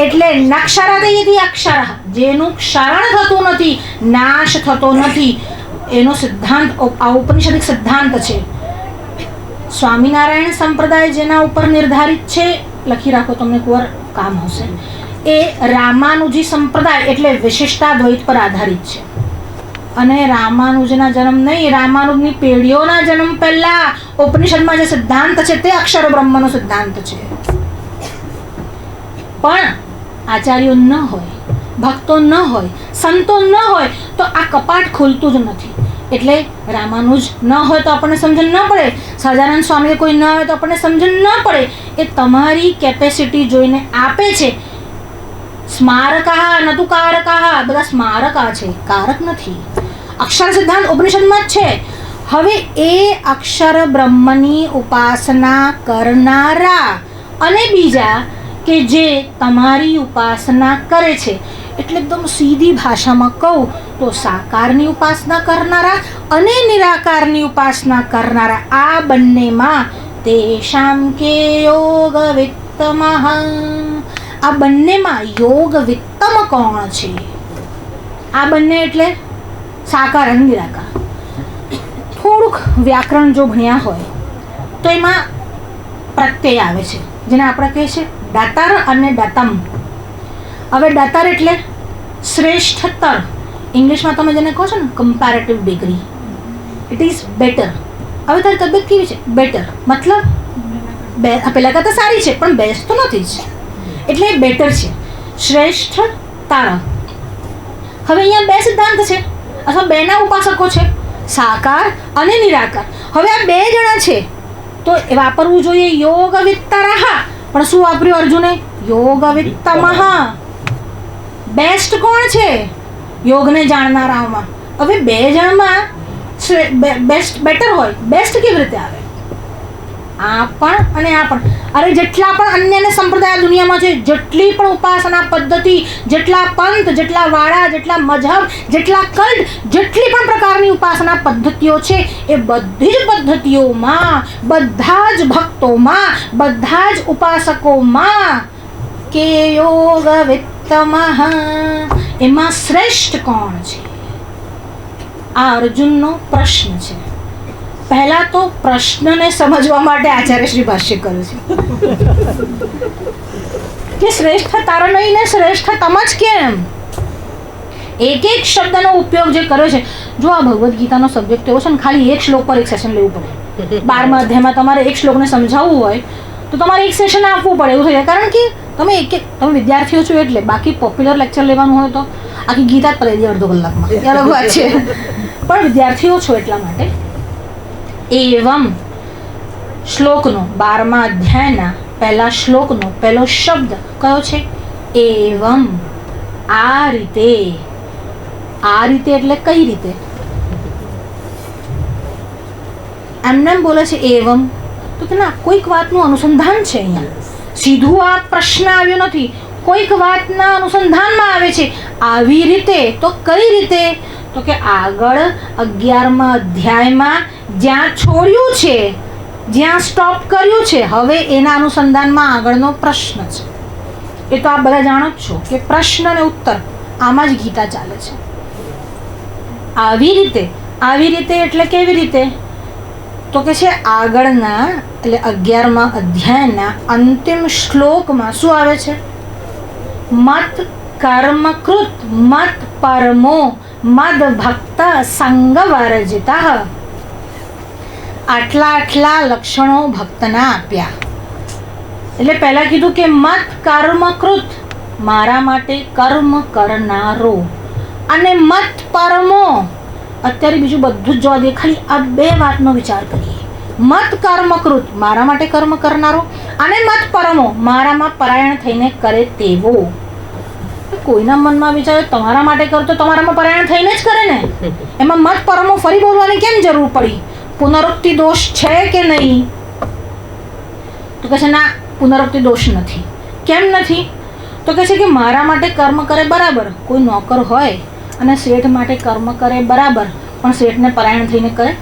S1: એટલે નક્ષરાદયથી અક્ષર, જેનું ક્ષરણ થતું નથી, નાશ થતો નથી, એનો સિદ્ધાંત આ ઉપનિષદિક સિદ્ધાંત છે. સ્વામિનારાયણ સંપ્રદાય જેના ઉપર નિર્ધારિત છે, લખી રાખો તમને કોર કામ હશે, એ રામાનુજી સંપ્રદાય એટલે વિશિષ્ટાદ્વૈત પર આધારિત છે. અને રામાનુજના જન્મ નહીં, રામાનુજની પેઢીઓના જન્મ પહેલા ઉપનિષદમાં જે સિદ્ધાંત છે તે અક્ષર બ્રહ્મનો સિદ્ધાંત છે. પણ આચાર્યો ન હોય, ભક્તો ન હોય, સંતો ન હોય તો આ કપાટ ખુલતું જ નથી. એટલે રામાનુજ ન હોય તો આપણને સમજણ ન પડે, સહજાનંદ સ્વામી કોઈ ન હોય તો આપણને સમજણ ન પડે. એ તમારી કેપેસિટી જોઈને આપે છે. સ્મારકા નતુ કારકા, બધા સ્મારકા છે, કારક નથી. અક્ષર સિદ્ધાંત ઉપનિષદમાં જ છે. હવે એ અક્ષર બ્રહ્મની ઉપાસના કરનારા અને બીજા કે જે તમારી ઉપાસના કરે છે, એટલે એકદમ સીધી ભાષામાં કહું તો સાકારની ઉપાસના કરનારા અને નિરાકારની ઉપાસના કરનારા, આ બંનેમાં તેષાં કે યોગ વિત્તમઃ. આ બંનેમાં યોગ વિત્તમ કોણ છે? આ બંને એટલે સાકાર અને નિરાકાર. થોડુંક વ્યાકરણ જો ભણ્યા હોય તો એમાં પ્રત્યય આવે છે જેને આપણે કહીએ છીએ દાતાર અને દાતમ. હવે દાતાર એટલે શ્રેષ્ઠતર. ઇંગ્લિશમાં તમે જેને કહો છો ને comparative degree, it is better. હવે તારી તબિયત કેવી છે? બેટર મતલબ પહેલાં કરતાં સારી છે પણ બેસ્ટ તો નથી જ, એટલે બેટર છે, શ્રેષ્ઠ તારા. હવે અહીંયા બે સિદ્ધાંત છે અથવા બેના ઉપાસકો છે, સાકાર અને નિરાકાર. હવે આ બે જણા છે તો એ વાપરવું જોઈએ યોગ વિત્તરઃ, પણ શું વાપર્યું અર્જુને? યોગ વિત્તમઃ. બેસ્ટ કોણ છે યોગને જાણનારાઓમાં? હવે બે જણમાં બેસ્ટ બેટર હોય, બેસ્ટ કેવી રીતે આવે? આ પણ અને આ પણ. અરે જેટલા પણ અન્ય સંપ્રદાય દુનિયામાં છે, જેટલી પણ ઉપાસના પદ્ધતિ, જેટલા પંથ, જેટલા વાળા, જેટલા મઝહબ, જેટલા કલ્ટ, જેટલી પણ પ્રકારની ઉપાસના પદ્ધતિઓ છે, એ બધી જ પદ્ધતિઓમાં, બધા જ ભક્તોમાં, બધા જ ઉપાસકોમાં કે યોગ વિત્તમઃ, એમાં શ્રેષ્ઠ કોણ છે? આ અર્જુનનો પ્રશ્ન છે. પહેલા તો પ્રશ્નને સમજવા માટે આચાર્ય શ્રી ભાષ્ય કર્યું છે કે શ્રેષ્ઠ તારા નહીં ને શ્રેષ્ઠ તમ જ કેમ. એક એક શબ્દનો ઉપયોગ જે કર્યો છે. જો આ ભગવદ્ ગીતાનો સબ્જેક્ટ એવો છે ને, ખાલી એક શ્લોક પર એક સેશન લેવું પડે. 12મા અધ્યાયમાં તમારે એક શ્લોકને સમજાવવું હોય તો તમારે એક સેશન આપવું પડે એવું થઈ જાય. કારણ કે તમે વિદ્યાર્થીઓ છો એટલે. બાકી પોપ્યુલર લેક્ચર લેવાનું હોય તો આખી ગીતા જ પડી જાય અડધો કલાકમાં, એ અલગ વાત છે. પણ વિદ્યાર્થીઓ છો એટલા માટે એવમ શ્લોકનો 12મા અધ્યાયના પહેલા શ્લોકનો પહેલો શબ્દ કયો છે? એવમ. આ રીતે. આ રીતે એટલે કઈ રીતે? એમને એમ બોલે છે એવમ તો કે ના, કોઈક વાતનું અનુસંધાન છે અહીંયા. સીધું આ પ્રશ્ન આવ્યો નથી, કોઈક વાતના અનુસંધાનમાં આવે છે. આવી રીતે તો કઈ રીતે? તો કે આગળ 11મા અધ્યાયમાં જ્યાં છોડ્યું છે, જ્યાં સ્ટોપ કર્યું છે, હવે એના અનુસંધાનમાં આગળનો પ્રશ્ન છે. એ તો આપ બધા જાણો જ છો કે પ્રશ્ન અને ઉત્તર આમાં જ ગીતા ચાલે છે. આવી રીતે. આવી રીતે એટલે કેવી રીતે? તો કે છે આગળના એટલે 11મા અધ્યાયના અંતિમ શ્લોકમાં શું આવે છે? મત કર્મકૃત મત પરમો મદ ભક્ત સંગ વર્જિતઃ. આટલા લક્ષણો ભક્તના આપ્યા. એટલે પહેલા કીધું કે મત કર્મકૃત, મારા માટે કર્મ કરનારો, અને મત પરમો. અત્યારે બીજું બધું જ જોવા દે, ખાલી આ બે વાતનો વિચાર કરીએ. મત કર્મકૃત, મારા માટે કર્મ કરનારો, અને મત પરમો, મારામાં પરાયણ થઈને કરે તેવો. કોઈના મનમાં વિચાર તમારા માટે કરો તો તમારામાં પરાયણ થઈને જ કરે ને. એમાં મત પરમો ફરી બોલવાની કેમ જરૂર પડી? પુનરુક્તિ દોષ છે કે નહીં? તો કહે છે ના, પુનરુક્તિ દોષ નથી. કેમ નથી? તો કહે છે કે મારા માટે કર્મ કરે બરાબર. કોઈ નોકર હોય અને શેઠ માટે કર્મ કરે બરાબર, પણ શેઠને પરાયણ થઈને કરે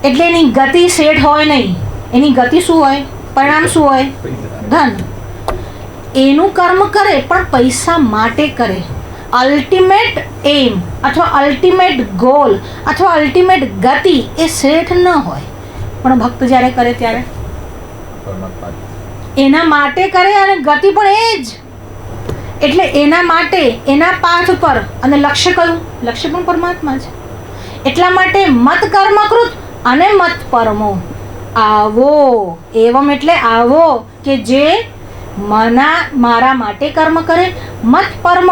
S1: એટલે એની ગતિ શેઠ હોય નહીં. એની ગતિ શું હોય? પરિણામ શું હોય? ધન. એનું કર્મ કરે પણ પૈસા માટે કરે. અલ્ટિમેટ એમ અથવા અલ્ટિમેટ ગોલ અથવા અલ્ટિમેટ ગતિ એ શેઠ ન હોય, પણ ભક્ત જ્યારે કરે ત્યારે એના માટે કરે અને ગતિ પણ એ જ. એટલે એના માટે, એના પાથ પર, અને લક્ષ્ય કયું? લક્ષ્ય પણ પરમાત્મા છે. એટલા માટે મત કર્મકૃત અને મત પરમો. આવો. એવમ એટલે આવો કે જે મારા માટે કર્મ કરે, મત પરમ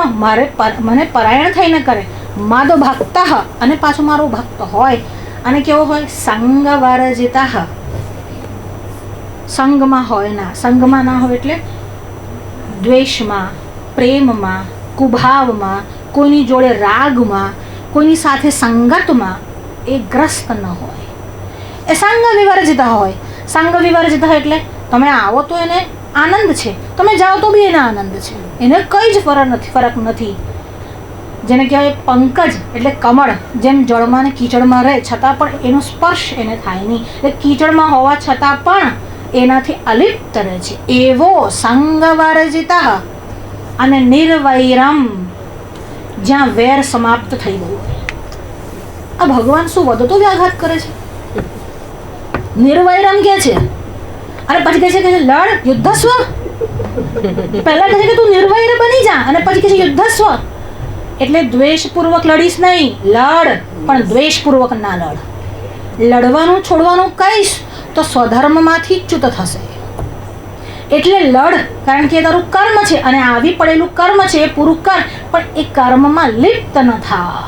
S1: મને પરાયણ થઈને કરે, મદ ભક્ત અને પાછો મારો ભક્ત હોય. અને કેવો હોય? સંગ વર્જિતઃ. સંગમાં હોય ના. સંગમાં ના હોય એટલે દ્વેષમાં, પ્રેમમાં, કુભાવમાં, કોઈની જોડે રાગમાં, કોઈની સાથે સંગતમાં એ ગ્રસ્ત ન હોય. એ સંગ વિવર્જિત હોય. સંગ વિવર્જિત એટલે તમે આવો તો એને આનંદ છે, તમે જાઓ તો બી એને આનંદ છે, એને કંઈ જ ફરક નથી. જેને કહેવાય પંકજ એટલે કમળ, જેમ જળમાં ને કીચડમાં રહે છતાં પણ એનો સ્પર્શ એને થાય નહીં, એટલે કીચડમાં હોવા છતાં પણ એનાથી અલિપ્ત રહે છે. એવો સંગ વર્જિત અને નિર્વૈરમ, જ્યાં વેર સમાપ્ત થઈ ગયું હોય. આ ભગવાન શું વધતો વ્યાઘાત કરે છે? નિર્વૈરમ કે છે અને પછી કહે છે કે લડ યુદ્ધસ્વ. પહેલા કહે છે કે તું નિર્વૈર બની જા અને પછી કહે છે યુદ્ધસ્વ. એટલે દ્વેષપૂર્વક લડીશ નહીં, લડ, પણ દ્વેષપૂર્વક ના લડ. લડવાનું છોડવાનું કહીશ તો સ્વધર્મમાંથી ચ્યુત થશે. એટલે લડ, કારણ કે એ તારું કર્મ છે અને આવી પડેલું કર્મ છે એ પૂરું કર, પણ એ કર્મમાં લિપ્ત ન થા.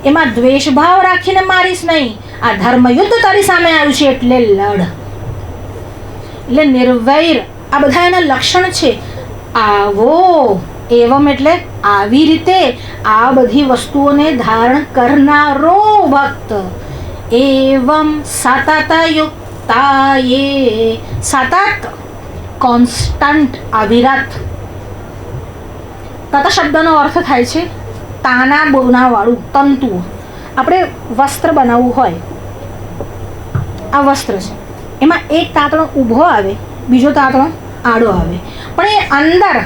S1: એમાં દ્વેષભાવ રાખીને મારીશ નહીં. આ ધર્મયુદ્ધ તારી સામે આવ્યું છે એટલે લડ. એટલે નિર્વૈર, આ બધા એના લક્ષણ છે. આવો. એવમ એટલે આવી રીતે આ બધી વસ્તુઓને ધારણ કરનારો ભક્ત. એવમ સતતયુક્તાયે. સતત, કોન્સ્ટન્ટ, અવિરત. તત શબ્દનો અર્થ થાય છે તાના બોનાવાળું તંતુ. આપણે વસ્ત્ર બનાવવું હોય, આ વસ્ત્ર છે, એમાં એક તાંતણો ઊભો આવે, બીજો તાંતણો આડો આવે, પણ એ અંદર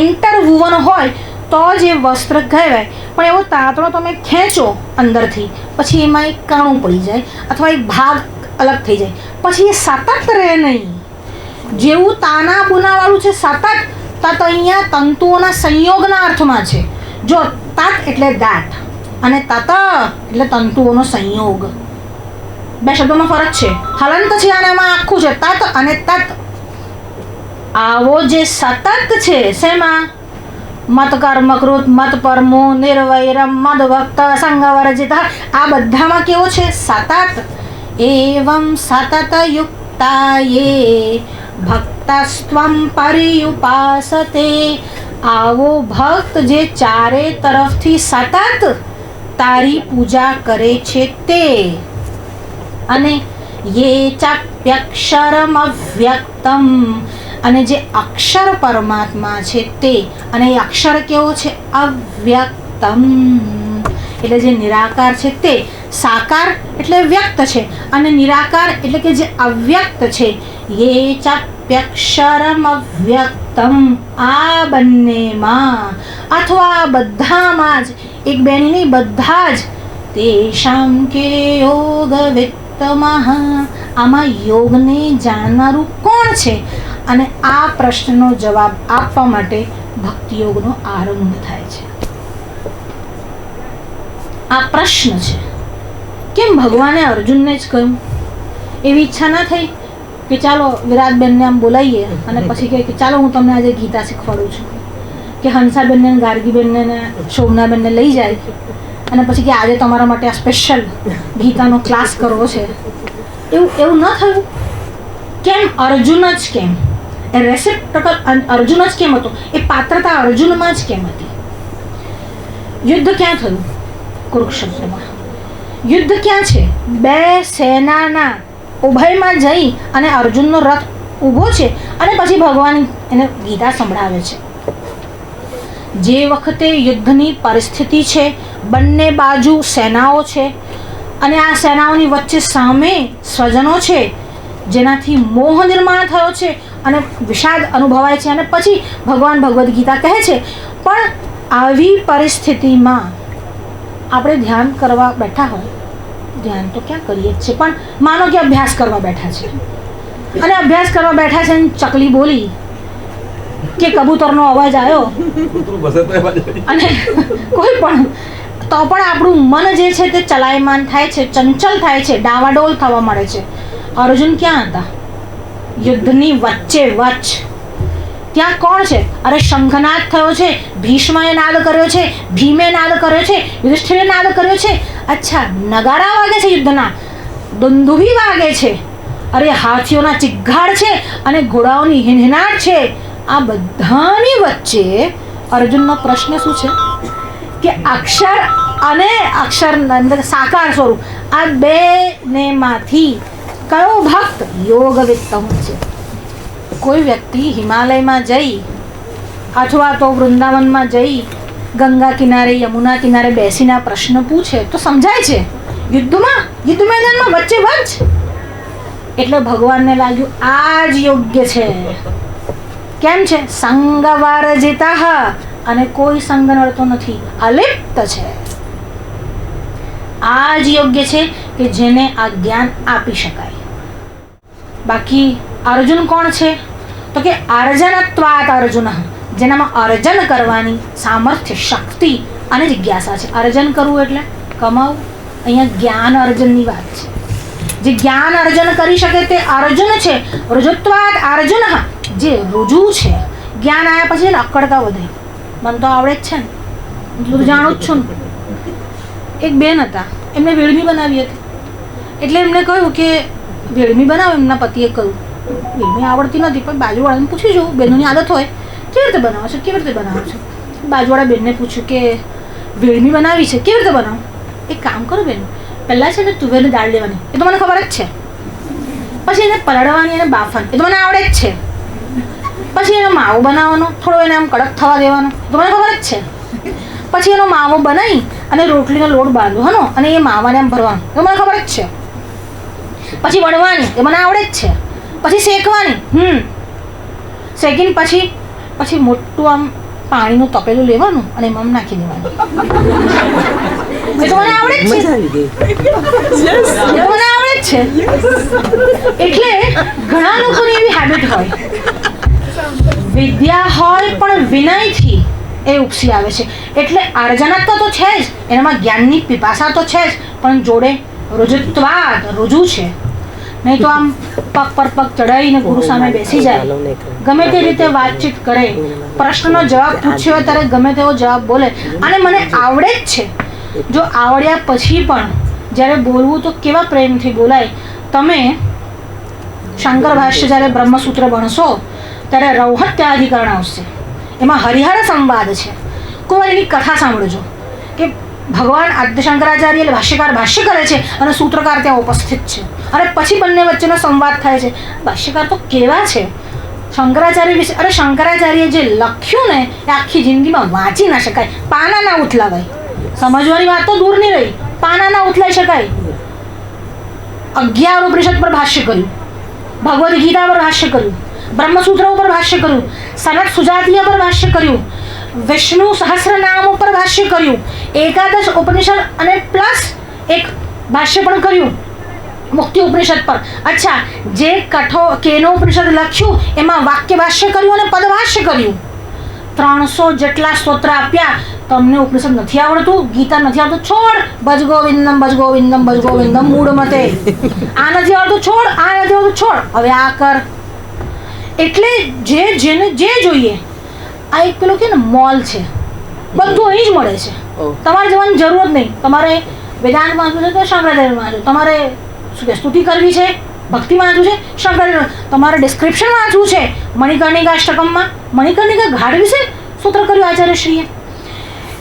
S1: ઇન્ટરવુવન હોય તો જે વસ્ત્ર કહેવાય. પણ એવો તાંતણો તમે ખેંચો અંદરથી, પછી એમાં એક કાણું પડી જાય અથવા એક ભાગ અલગ થઈ જાય, પછી એ સતત રહે નહીં. જેવું તાના બુનાવાળું છે સતત, તત અહીંયા તંતુઓના સંયોગના અર્થમાં છે. જો તત એટલે દાટ અને તત એટલે તંતુઓનો સંયોગ. બે શબ્દોમાં ફરક છે. હલંત છે અને એમાં આખું છે તત અને તત. આવો જે સતત છે શેમાં? મત કર્મકૃત, મત પરમો, નિર્વૈરમ, મદભક્ત, સંગવર્જિત, આ બધામાં કેવો છે? સતત. એવં સતત યુક્તા યે ભક્તસ્ત્વં પર્યુપાસતે. આવો ભક્ત જે ચારે તરફથી સતત તારી પૂજા કરે છે તે. અને યે ચાપ્યક્ષરમ અવ્યક્તમ, અને જે અક્ષર પરમાત્મા છે તે. અને એ અક્ષર કેવો છે? અવ્યક્તમ, એટલે જે નિરાકાર છે તે. સાકાર એટલે વ્યક્ત છે અને નિરાકાર એટલે કે જે અવ્યક્ત છે. યે ચાપ્યક્ષરમ અવ્યક્તમ, આ બંનેમાં અથવા બધામાં જ, એક બેની નહીં બધા જ. તેષાં કે યોગ વિત્તમઃ, આમાં યોગને જાણનારું કોણ છે? અને આ પ્રશ્નનો જવાબ આપવા માટે ભક્તિ યોગનો આરંભ થાય છે. આ પ્રશ્ન છે. કેમ ભગવાને અર્જુનને જ કહ્યું? એવી ઈચ્છા ના થઈ કે ચાલો વિરાટબેનને આમ બોલાવીએ અને પછી કહે કે ચાલો હું તમને આજે ગીતા શીખવાડું છું, કે હંસાબેનને ગાર્ગીબેનને ને શોભનાબેનને લઈ જાય અને પછી કે આજે તમારા માટે આ સ્પેશિયલ ગીતાનો ક્લાસ કરવો છે. એવું ન થયું. કેમ અર્જુન જ? કેમ એ રેસિપ્રોકલ અર્જુન જ કેમ હતો? એ પાત્રતા અર્જુનમાં જ કેમ હતી? યુદ્ધ ક્યાં થયું? કુરુક્ષેત્રમાં. યુદ્ધ ક્યાં છે? બે સેનાના ઉભયમાં જઈ અને અર્જુનનો રથ ઊભો છે અને પછી ભગવાન એને ગીતા સંભળાવે છે. જે વખતે યુદ્ધની પરિસ્થિતિ છે, બંને બાજુ સેનાઓ છે અને આ સેનાઓની વચ્ચે સામે સ્વજનો છે, જેનાથી મોહ નિર્માણ થયો છે અને વિષાદ અનુભવાય છે. અને પછી ભગવાન ભગવદ્ ગીતા કહે છે પણ આવી પરિસ્થિતિમાં આપણે ધ્યાન કરવા બેઠા હોય, ધ્યાન તો ક્યાં કરીએ જ છે, પણ માનો કે અભ્યાસ કરવા બેઠા છે અને અભ્યાસ કરવા બેઠા છે અને ચકલી બોલી કે કબૂતરનો અવાજ આવ્યો અને કોઈ પણ, તો પણ આપણું મન જે છે તે ચલાયમાન થાય છે, ચંચલ થાય છે, ડાવાડોલ થવા મળે છે. અર્જુન ક્યાં હતા? યુદ્ધની વચ્ચે વચ્ચ. ત્યાં કોણ છે? અરે શંખનાદ થયો છે, ભીષ્મએ નાદ કર્યો છે, ભીમે નાદ કર્યો છે, યુધિષ્ઠિરે નાદ કર્યો છે. અચ્છા, નગારા વાગે છે યુદ્ધના, દુંદુભી વાગે છે, અરે હાથીઓના ચિઘાડ છે અને ઘોડાઓની હિનહિનાટ છે. આ બધાની વચ્ચે અર્જુનનો પ્રશ્ન શું છે કે અક્ષર અને અક્ષર સાકાર સ્વરૂપ, આ બેનેમાંથી કયો ભક્ત યોગવિત્તમ છે? કોઈ વ્યક્તિ હિમાલયમાં જઈ અથવા તો વૃંદાવનમાં જઈ ગંગા કિનારે, યમુના કિનારે બેસીને પ્રશ્ન પૂછે તો સમજાય છે. યુદ્ધ મેદાનમાં વચ્ચે વચ્ચ. એટલે ભગવાનને લાગ્યું આ જ યોગ્ય છે. કેમ છે? સંગવર્જિત, અને કોઈ સંગ નડતો નથી, અલિપ્ત છે. આ જ યોગ્ય છે કે જેને આ જ્ઞાન આપી શકાય. બાકી અર્જુન કોણ છે? તો કે અર્જનત્વાત અર્જુન, જેનામાં અર્જન કરવાની સામર્થ્ય, શક્તિ અને જિજ્ઞાસા છે. અર્જન કરવું એટલે કમાવું. અહીંયા જ્ઞાન અર્જનની વાત છે. જે જ્ઞાન અર્જન કરી શકે તે અર્જુન છે. રુજુત્વાત અર્જુન, જે રુજુ છે. જ્ઞાન આવ્યા પછી એને અક્કડતા વધે. મને તો આવડે જ છે ને, બધું જાણું જ છું ને. એક બેન હતા, એમને વેળમી બનાવી હતી. એટલે એમને કહ્યું કે વેળમી બનાવો. એમના પતિએ કહ્યું વેળમી આવડતી નથી, પણ બાજુવાળાને પૂછી જોઉં, બહેનોની આદત હોય, કેવી રીતે બનાવો છો, કેવી રીતે બનાવો છો? બાજુવાળા બેનને પૂછ્યું કે વેળમી બનાવી છે, કેવી રીતે બનાવો? એક કામ કરો બેન, પહેલાં છે ને તુવેરની દાળ લેવાની, એ તો મને ખબર જ છે. પછી એને પલાળવાની અને બાફવાની, એ તો મને આવડે જ છે. પછી એનો માવો બનાવવાનો, થોડો એને આમ કડક થવા દેવાનો, એ તો મને ખબર જ છે. પછી એનો માવો બનાવી અને રોટલીનો લોટ બાંધવાનો અને એ માવાને આમ ભરવાનો, એ મને ખબર જ છે. પછી વણવાની, એ મને આવડે જ છે. પછી શેકવાની, શેકીને પછી મોટું આમ પાણીનું તપેલું લેવાનું અને એમાં નાખી દેવાનું. એ તો મને આવડે જ છે.
S5: મજા આવી ગઈ.
S1: એ તો મને આવડે જ છે. એટલે ઘણા લોકોની એવી હેબિટ હોય, વિદ્યા હોય પણ વિનયથી એ ઉપસી આવે છે. એટલે અર્જનત્વ તો છે જ, એનામાં જ્ઞાનની પીપાસા તો છે જ, પણ જોડે રુજુત્વાદ રુજુ છે. નહીં તો આમ પગ પર પગ ચડાવીને ગુરુ સામે બેસી જાય, ગમે તે રીતે વાતચીત કરે, પ્રશ્નનો જવાબ પૂછ્યો હોય ત્યારે ગમે તેવો જવાબ બોલે, અને મને આવડે જ છે. જો આવડ્યા પછી પણ જ્યારે બોલવું તો કેવા પ્રેમથી બોલાય. તમે શંકર ભાષ્ય જ્યારે બ્રહ્મસૂત્ર ભણશો ત્યારે રૌહત્યાધિકરણ આવશે, એમાં હરિહર સંવાદ છે. કોઈ વાર એની કથા સાંભળજો કે ભગવાન આદ્ય શંકરાચાર્ય એટલે ભાષ્યકાર ભાષ્ય કરે છે અને સૂત્રકાર ત્યાં ઉપસ્થિત છે, અને પછી બંને વચ્ચેનો સંવાદ થાય છે. ભાષ્યકાર તો કેવા છે શંકરાચાર્ય વિશે! અરે શંકરાચાર્ય જે લખ્યું ને એ આખી જિંદગીમાં વાંચી ના શકાય, પાના ના ઉથલાવાય. સમજવાની વાત તો દૂર નહીં રહી, પાના ના ઉથલાઈ શકાય. 11 ઉપનિષદ પર ભાષ્ય કર્યું, ભગવદ્ ગીતા પર ભાષ્ય કર્યું, બ્રહ્મસૂત્ર ઉપર ભાષ્ય કર્યું, સનત સુજાતીય પર ભાષ્ય કર્યું, વિષ્ણુ સહસ્રનામ ઉપર ભાષ્ય કર્યું, 11 ઉપનિષદ અને પ્લસ એક ભાષ્ય પણ કર્યું મુક્તિ ઉપનિષદ પર. અચ્છા, જે કેનો ઉપનિષદ લખ્યું એમાં વાક્ય ભાષ્ય કર્યું અને પદ ભાષ્ય કર્યું. 300 જેટલા સ્તોત્ર આપ્યા. તમને ઉપનિષદ નથી આવડતું, ગીતા નથી આવડતું, છોડ. ભજ ગોવિંદમ ભજ ગોવિંદમ ભજ ગોવિંદમ મૂળ મતે. આ નથી આવડતું, છોડ. આ નથી આવડતું, છોડ. હવે આ કર. એટલે જેને જે જોઈએ, આ એક પેલો કે ને મોલ છે, બધું અહીં જ મળે છે. તમારે જવાની જરૂર જ નહીં. તમારે વેદાંત વાંચવું છે તો શંકરાચાર્ય વાંચો, તમારે શું કે સ્તુતિ કરવી છે, ભક્તિ વાંચવું છે, શંકરાચાર્ય, તમારે ડિસ્ક્રિપ્શન વાંચવું છે મણિકર્ણિકા અષ્ટકમમાં, મણિકર્ણિકા ઘાટ વિશે સૂત્ર કર્યું આચાર્યશ્રીએ.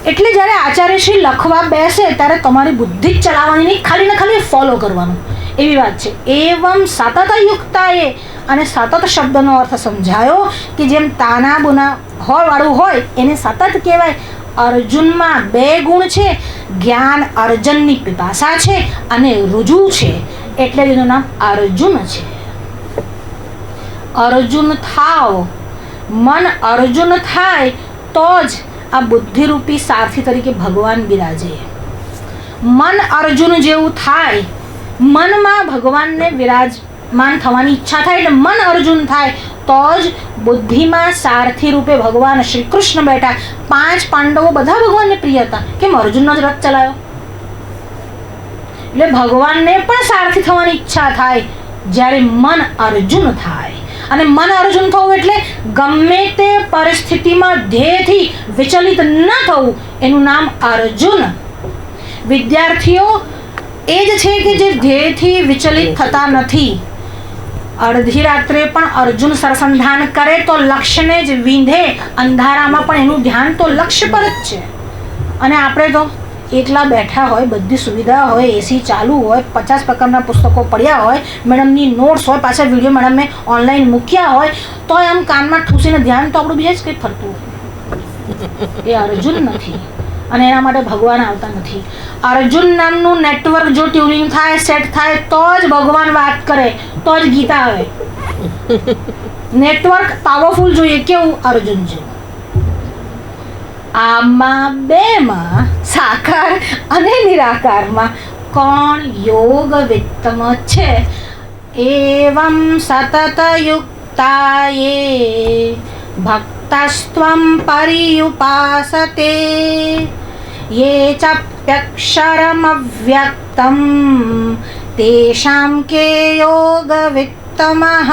S1: એટલે જ્યારે આચાર્યશ્રી લખવા બેસે ત્યારે તમારી બુદ્ધિ જ ચલાવવાની નહીં, ખાલી ને ખાલી ફોલો કરવાનું, એવી વાત છે. એવમ સતત યુક્તાએ, અને સતત શબ્દનો અર્થ સમજાયો કે જેમ તાના બુના વાળું હોય એને સતત કહેવાય. અર્જુનમાં 2 ગુણ છે, જ્ઞાન અર્જનની પીપાસા છે અને રુજુ છે, એટલે એનું નામ અર્જુન છે. અર્જુન થાવ, મન અર્જુન થાય તો જ આ બુદ્ધિરૂપી સારથી તરીકે ભગવાન બિરાજે. મન અર્જુન જેવું થાય, મનમાં ભગવાનને વિરાજમાન થવાની ઈચ્છા થાય, એટલે મન અર્જુન થાય તો જ બુદ્ધિમાં સારથી રૂપે ભગવાન શ્રી કૃષ્ણ બેઠા. 5 પાંડવો બધા ભગવાનને પ્રિય હતા, કેમ અર્જુનનો જ રથ ચલાવ્યો? એટલે ભગવાનને પણ સારથી થવાની ઈચ્છા થાય જ્યારે મન અર્જુન થાય. અને મન અર્જુન થવું એટલે ગમે તે પરિસ્થિતિમાં ધ્યેયથી વિચલિત ન થવું, એનું નામ અર્જુન. વિદ્યાર્થીઓ એ જ છે કે જે ધ્યેયથી વિચલિત થતા નથી. અડધી રાત્રે પણ અર્જુન સરસંધાન કરે તો લક્ષ્યને જ વિંધે, અંધારામાં પણ એનું ધ્યાન તો લક્ષ્ય પર જ છે. અને આપણે તો એકલા બેઠા હોય, બધી સુવિધા હોય, એસી ચાલુ હોય, 50 પ્રકારના પુસ્તકો પડ્યા હોય, મેડમની નોટ્સ હોય, પાછા વિડીયો મેડમે ઓનલાઈન મૂક્યા હોય, તો આમ કાનમાં ઠૂસીને ધ્યાન તો આપણું બીજે જ કંઈ ફરતું હોય. એ અર્જુન નથી, અને એના માટે ભગવાન આવતા નથી. અર્જુન નામનું નેટવર્ક જો ટ્યુનિંગ થાય, સેટ થાય તો જ ભગવાન વાત કરે, તો જ ગીતા આવે. નેટવર્ક પાવરફુલ જોઈએ, કેવું? અર્જુન જેવું. આમાં 2માં સાકાર અને નિરાકારમાં કોણ યોગ વિત્તમ છે? એવમ સતત યુક્તાયે ભક્તસ્ત્વં પર્યુપાસતે યે ચાપ્યક્ષરમવ્યક્તં તેષાં કે યોગ વિત્તમઃ.